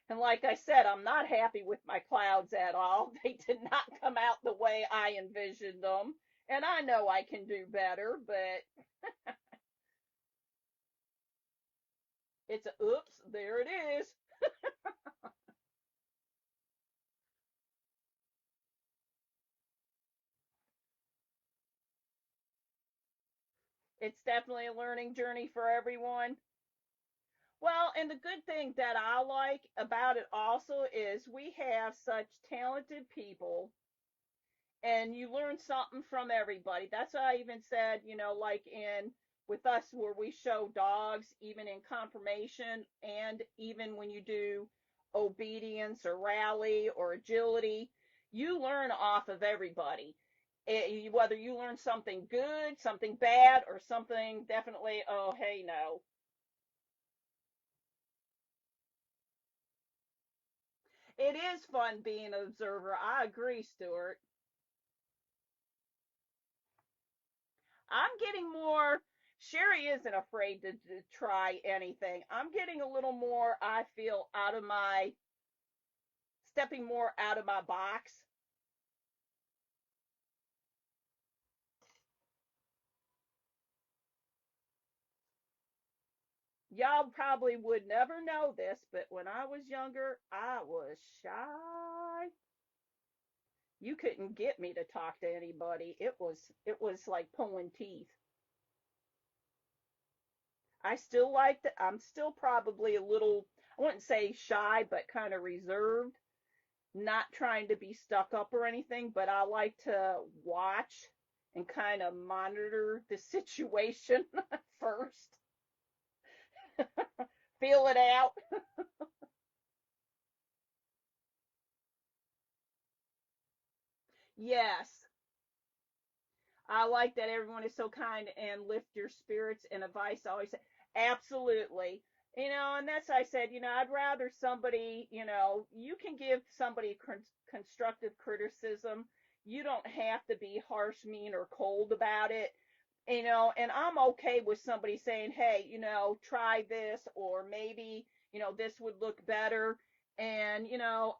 And like I said, I'm not happy with my clouds at all. They did not come out the way I envisioned them. And I know I can do better, but it's a, oops, there it is. It's definitely a learning journey for everyone. Well, and the good thing that I like about it also is we have such talented people and you learn something from everybody. That's why I even said, like in with us where we show dogs, even in confirmation, and even when you do obedience or rally or agility, you learn off of everybody. Whether you learn something good, something bad, or something definitely, oh, hey, no. It is fun being an observer. I agree, Stuart. I'm getting more. Sherry isn't afraid to try anything. I'm getting a little more, I feel, out of my, stepping more out of my box. Y'all probably would never know this, but when I was younger, I was shy. You couldn't get me to talk to anybody. It was like pulling teeth. I still like that. I'm still probably a little, I wouldn't say shy, but kind of reserved, not trying to be stuck up or anything, but I like to watch and kind of monitor the situation first, feel it out. Yes, I like that everyone is so kind and lift your spirits and advice. I always say, absolutely. And that's why I said, I'd rather somebody, you can give somebody constructive criticism. You don't have to be harsh, mean, or cold about it. And I'm okay with somebody saying, hey, try this, or maybe, this would look better. And,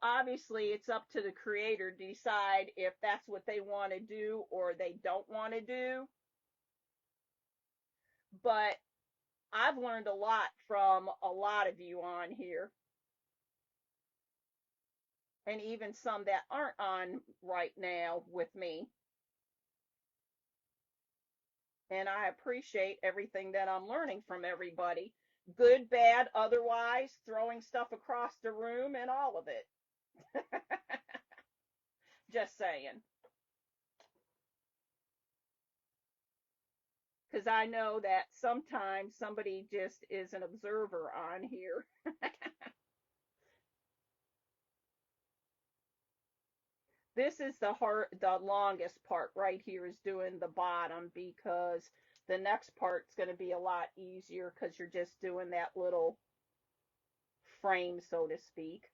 obviously it's up to the creator to decide if that's what they want to do or they don't want to do. But I've learned a lot from a lot of you on here, and even some that aren't on right now with me. And I appreciate everything that I'm learning from everybody, good, bad, otherwise, throwing stuff across the room and all of it. Just saying. Because I know that sometimes somebody just is an observer on here. This is the longest part right here is doing the bottom because the next part's going to be a lot easier because you're just doing that little frame, so to speak.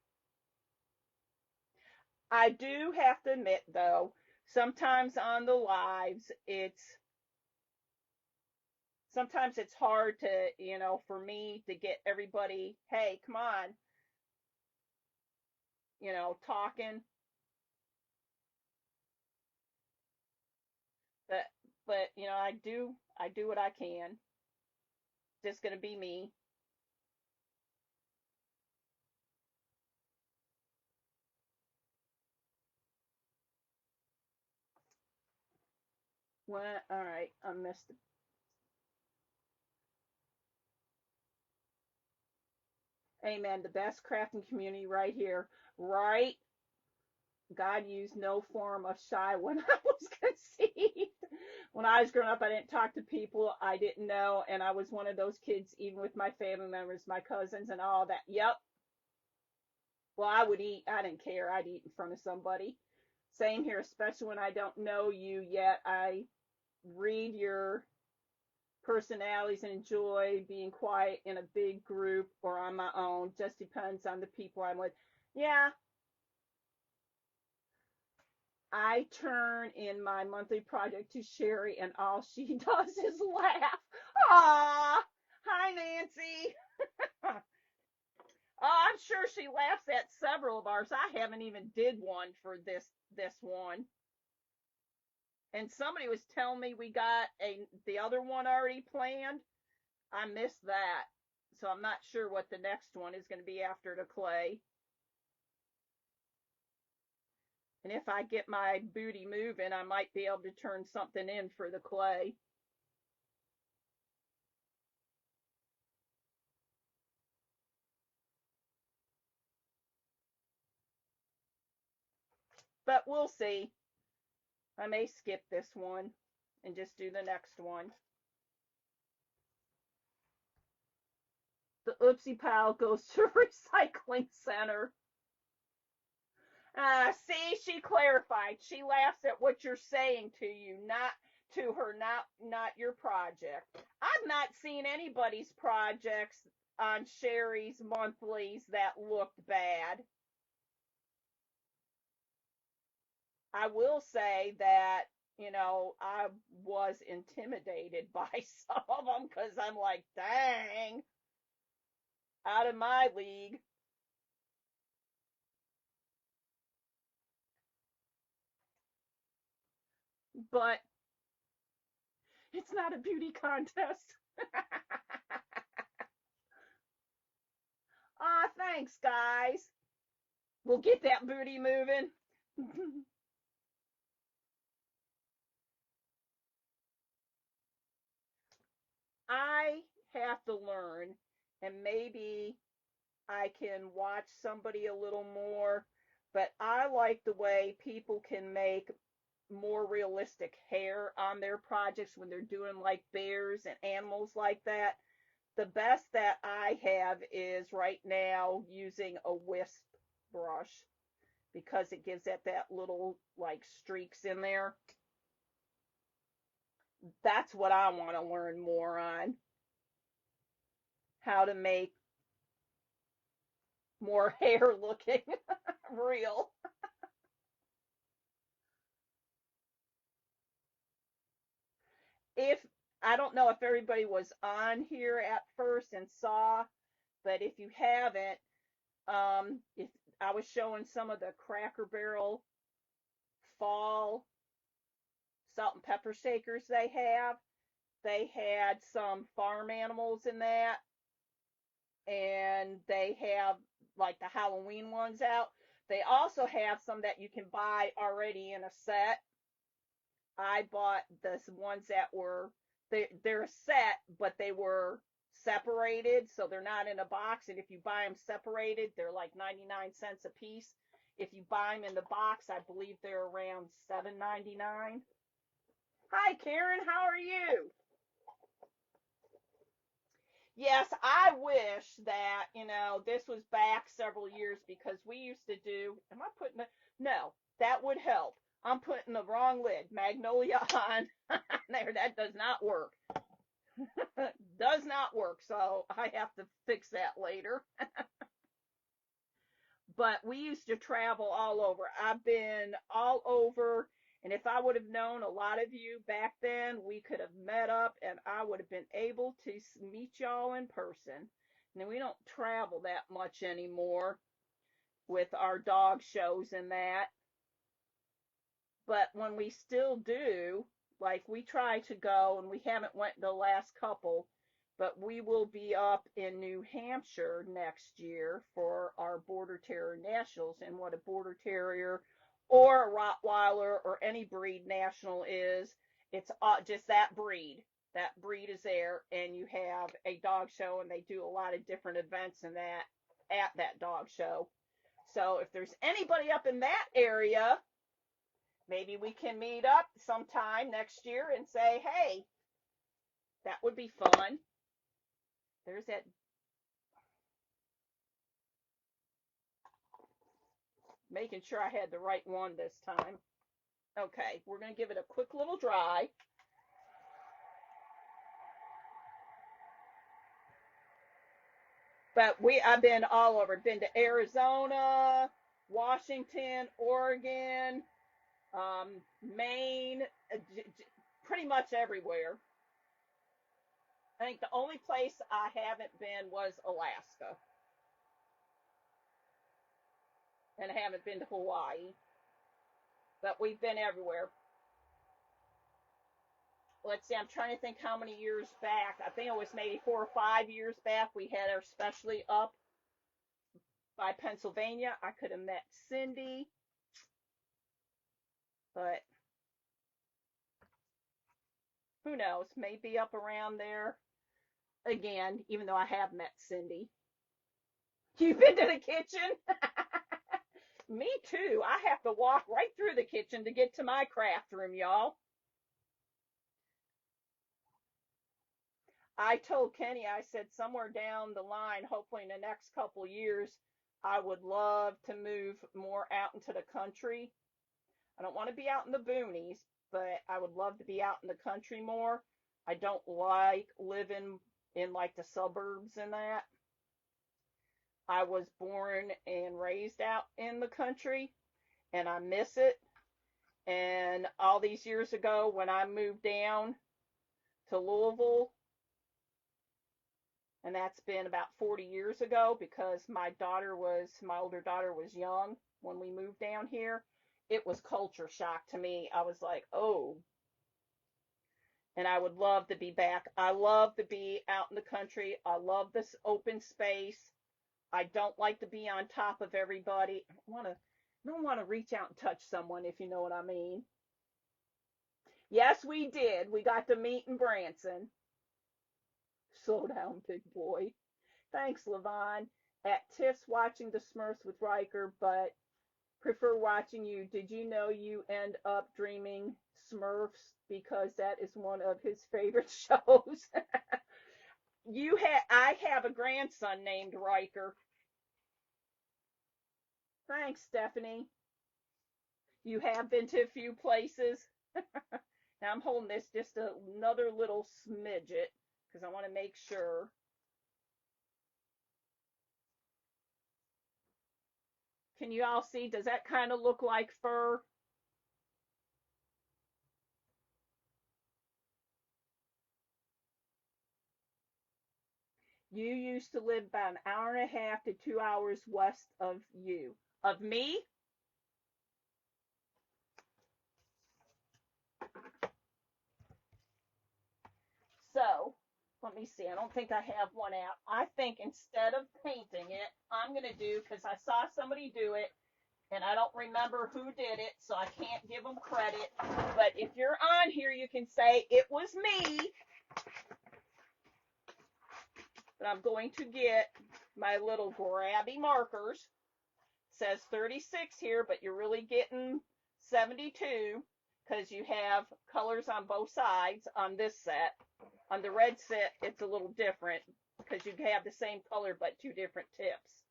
I do have to admit, though, sometimes on the lives, sometimes it's hard to, for me to get everybody, hey, come on, talking. But, I do what I can. Just gonna be me. What? All right, I missed. Amen. The best crafting community right here. Right? God used no form of shy when I was conceived. When I was growing up, I didn't talk to people I didn't know, and I was one of those kids, even with my family members, my cousins, and all that. Yep. Well, I would eat. I didn't care. I'd eat in front of somebody. Same here, especially when I don't know you yet. I read your personalities and enjoy being quiet in a big group or on my own. Just depends on the people I'm with. Yeah, I turn in my monthly project to Sherry, and all she does is laugh. Ah, hi Nancy. Oh, I'm sure she laughs at several of ours. I haven't even did one for this one. And somebody was telling me we got the other one already planned. I missed that. So I'm not sure what the next one is going to be after the clay. And if I get my booty moving, I might be able to turn something in for the clay. But we'll see. I may skip this one and just do the next one. The oopsie pile goes to recycling center. See, she clarified. She laughs at what you're saying to you, not to her, not your project. I've not seen anybody's projects on Sherry's monthlies that looked bad. I will say that, I was intimidated by some of them because I'm like, dang, out of my league. But it's not a beauty contest. Thanks, guys. We'll get that booty moving. I have to learn, and maybe I can watch somebody a little more, but I like the way people can make more realistic hair on their projects when they're doing like bears and animals like that. The best that I have is right now using a wisp brush because it gives it that little like streaks in there. That's what I want to learn more on, how to make more hair looking real. If I don't know if everybody was on here at first and saw, but if you haven't, if I was showing some of the Cracker Barrel fall salt and pepper shakers they had some farm animals in that, and they have like the Halloween ones out. They also have some that you can buy already in a set. I bought the ones that were they're a set, but they were separated, so they're not in a box. And if you buy them separated, they're like 99 cents a piece. If you buy them in the box, I believe they're around 7.99. Hi, Karen. How are you? Yes, I wish that, this was back several years because we used to do, am I putting it? No, that would help. I'm putting the wrong lid. Magnolia on there. That does not work. Does not work. So I have to fix that later. But we used to travel all over. I've been all over. And if I would have known a lot of you back then, we could have met up and I would have been able to meet y'all in person. And we don't travel that much anymore with our dog shows and that. But when we still do, like we try to go, and we haven't went the last couple, but we will be up in New Hampshire next year for our Border Terrier Nationals. And what a Border Terrier or a Rottweiler or any breed national is, it's just that breed. That breed is there, and you have a dog show, and they do a lot of different events and that at that dog show. So if there's anybody up in that area, maybe we can meet up sometime next year and say, hey, that would be fun. There's that. Making sure I had the right one this time. Okay, we're going to give it a quick little dry. But I've been all over. Been to Arizona, Washington, Oregon, Maine, pretty much everywhere. I think the only place I haven't been was Alaska, and I haven't been to Hawaii. But we've been everywhere. Let's see, I'm trying to think how many years back. I think it was maybe 4 or 5 years back. We had our specially up by Pennsylvania. I could have met Cindy, but who knows? Maybe up around there again, even though I have met Cindy. You've been to the kitchen? Me too. I have to walk right through the kitchen to get to my craft room, y'all. I told Kenny, I said somewhere down the line, hopefully in the next couple years, I would love to move more out into the country. I don't want to be out in the boonies, but I would love to be out in the country more. I don't like living in like the suburbs and that. I was born and raised out in the country and I miss it. And all these years ago, when I moved down to Louisville, and that's been about 40 years ago because my older daughter was young when we moved down here. It was culture shock to me. I was like, oh, and I would love to be back. I love to be out in the country. I love this open space. I don't like to be on top of everybody. Don't want to reach out and touch someone, if you know what I mean. Yes, we did. We got to meet in Branson. Slow down, big boy. Thanks, Levon. At Tiff's watching the Smurfs with Riker, but prefer watching you. Did you know you end up dreaming Smurfs because that is one of his favorite shows? I have a grandson named Riker. Thanks, Stephanie. You have been to a few places. Now I'm holding this just another little smidget because I want to make sure. Can you all see? Does that kind of look like fur? You used to live about an hour and a half to 2 hours west of you. Of me? So, let me see. I don't think I have one out. I think instead of painting it, I'm going to do, because I saw somebody do it, and I don't remember who did it, so I can't give them credit. But if you're on here, you can say, it was me. But I'm going to get my little grabby markers. It says 36 here, but you're really getting 72 because you have colors on both sides on this set. On the red set, it's a little different because you have the same color but two different tips.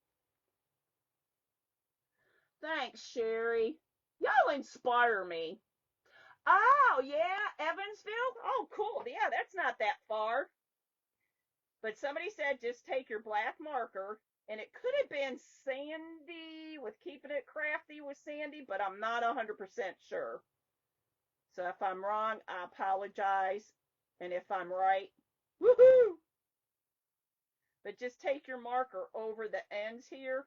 Thanks, Sherry. Y'all inspire me. Oh, yeah, Evansville? Oh, cool. Yeah, that's not that far. But somebody said just take your black marker, and it could have been Sandy with keeping it crafty with Sandy, but I'm not 100% sure. So if I'm wrong, I apologize. And if I'm right, woohoo! But just take your marker over the ends here,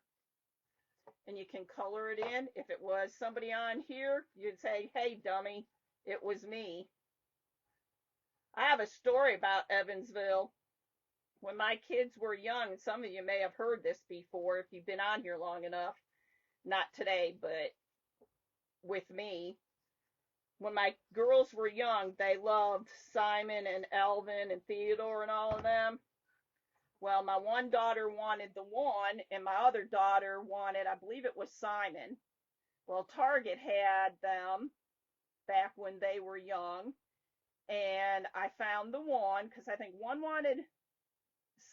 and you can color it in. If it was somebody on here, you'd say, hey, dummy, it was me. I have a story about Evansville. When my kids were young, some of you may have heard this before if you've been on here long enough. Not today, but with me. When my girls were young, they loved Simon and Elvin and Theodore and all of them. Well, my one daughter wanted the one, and my other daughter wanted, I believe it was Simon. Well, Target had them back when they were young, and I found the one because I think one wanted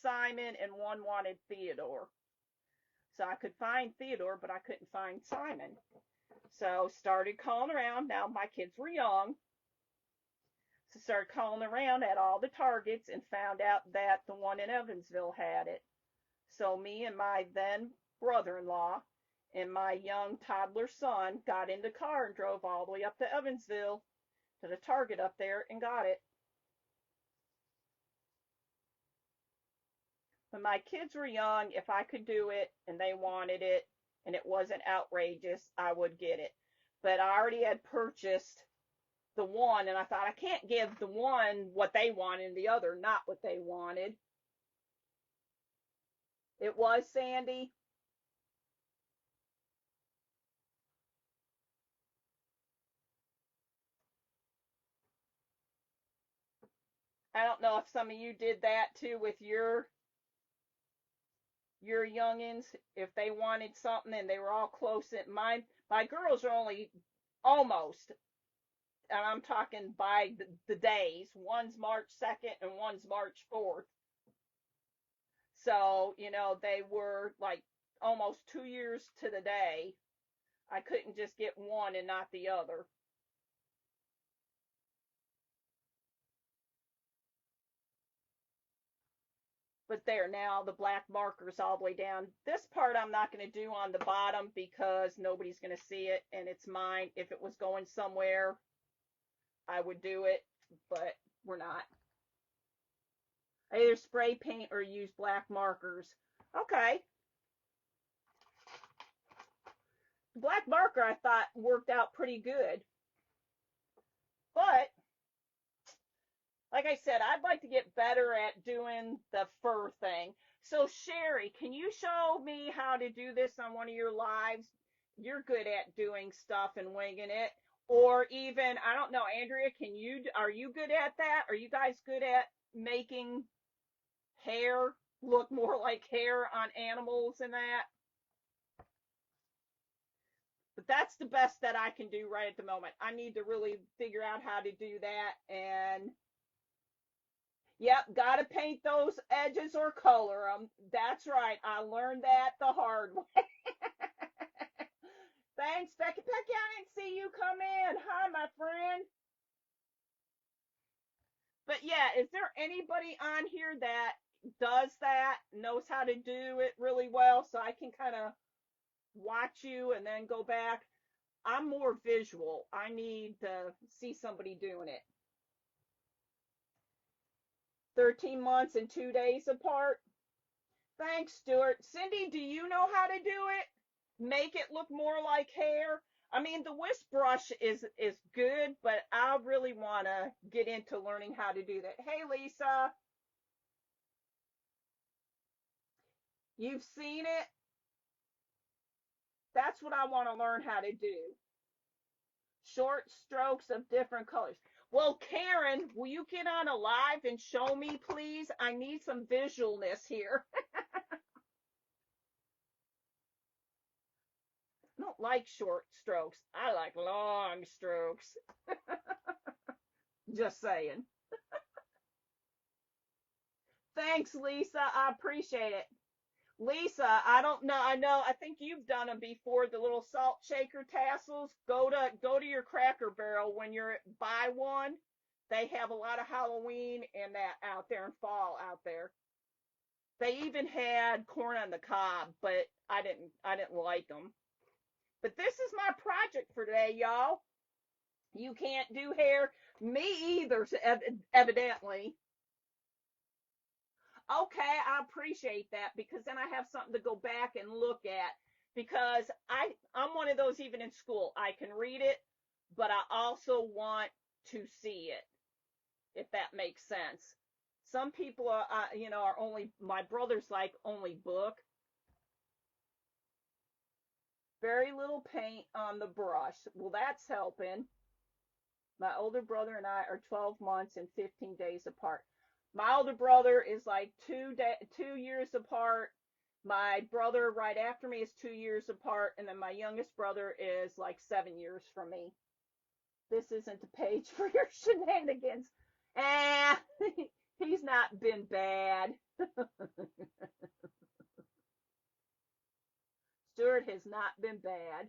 Simon and one wanted Theodore. So I could find Theodore, but I couldn't find Simon. So started calling around. Now my kids were young. So started calling around at all the Targets and found out that the one in Evansville had it. So me and my then brother-in-law and my young toddler son got in the car and drove all the way up to Evansville to the Target up there and got it. When my kids were young, if I could do it and they wanted it and it wasn't outrageous, I would get it. But I already had purchased the one and I thought I can't give the one what they wanted and the other not what they wanted. It was Sandy. I don't know if some of you did that too with your youngins, if they wanted something and they were all close. In my girls are only almost, and I'm talking by the days. One's March 2nd and one's March 4th. So, they were like almost 2 years to the day. I couldn't just get one and not the other. But there, now the black marker's all the way down. This part I'm not going to do on the bottom because nobody's going to see it and it's mine. If it was going somewhere, I would do it, but we're not. I either spray paint or use black markers. Okay. The black marker I thought worked out pretty good. But like I said, I'd like to get better at doing the fur thing. So Sherry, can you show me how to do this on one of your lives? You're good at doing stuff and winging it. Or even, I don't know, Andrea, are you good at that? Are you guys good at making hair look more like hair on animals and that? But that's the best that I can do right at the moment. I need to really figure out how to do that. And yep, gotta paint those edges or color them. That's right. I learned that the hard way. Thanks, Becky. Becky, I didn't see you come in. Hi, my friend. But yeah, is there anybody on here that does that, knows how to do it really well so I can kind of watch you and then go back? I'm more visual. I need to see somebody doing it. 13 months and 2 days apart. Thanks, Stuart. Cindy, do you know how to do it? Make it look more like hair? I mean, the wisp brush is good, but I really want to get into learning how to do that. Hey, Lisa, you've seen it? That's what I want to learn how to do. Short strokes of different colors. Well, Karen, will you get on a live and show me, please? I need some visualness here. I don't like short strokes. I like long strokes. Just saying. Thanks, Lisa. I appreciate it. Lisa, I don't know. I think you've done them before. The little salt shaker tassels. Go to your Cracker Barrel when you're buy one. They have a lot of Halloween and that out there and fall out there. They even had corn on the cob, but I didn't like them. But this is my project for today, y'all. You can't do hair. Me either, evidently. Okay, I appreciate that because then I have something to go back and look at because I'm one of those even in school. I can read it, but I also want to see it, if that makes sense. Some people are only, my brother's like only book. Very little paint on the brush. Well, that's helping. My older brother and I are 12 months and 15 days apart. My older brother is like 2 years apart. My brother right after me is 2 years apart, and then my youngest brother is like 7 years from me. This isn't the page for your shenanigans. Eh, he's not been bad. far, it has not been bad.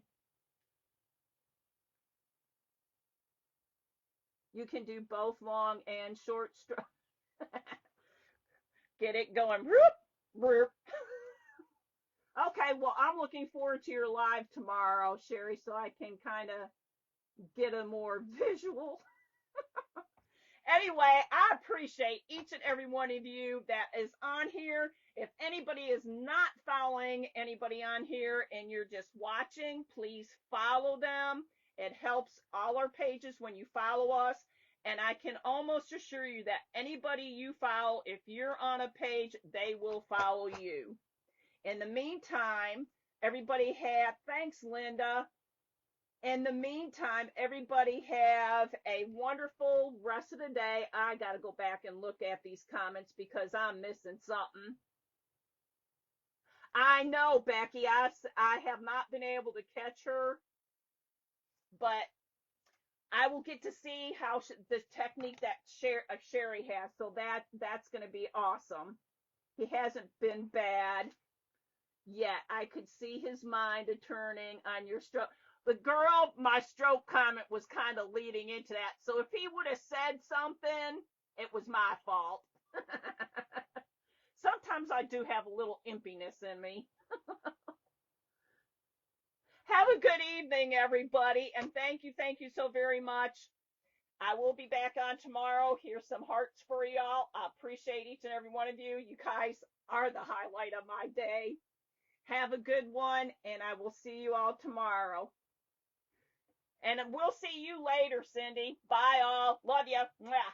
You can do both long and short stroke. Get it going. Whoop, whoop. Okay, well, I'm looking forward to your live tomorrow, Sherry, so I can kind of get a more visual. Anyway, I appreciate each and every one of you that is on here. If anybody is not following anybody on here and you're just watching, please follow them. It helps all our pages when you follow us. And I can almost assure you that anybody you follow, if you're on a page, they will follow you. In the meantime, everybody have, thanks, Linda. In the meantime, everybody have a wonderful rest of the day. I got to go back and look at these comments because I'm missing something. I know, Becky, I have not been able to catch her, but I will get to see how the technique that Sherry has. So that's going to be awesome. He hasn't been bad yet. I could see his mind turning on your stroke. The girl, my stroke comment was kind of leading into that. So if he would have said something, it was my fault. Sometimes I do have a little impiness in me. Have a good evening, everybody, and thank you so very much. I will be back on tomorrow. Here's some hearts for y'all. I appreciate each and every one of you. You guys are the highlight of my day. Have a good one, and I will see you all tomorrow. And we'll see you later, Cindy. Bye, all. Love you. Mwah.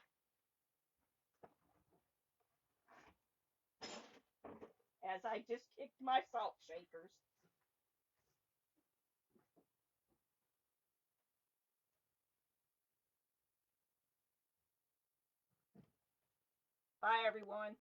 As I just kicked my salt shakers. Bye, everyone.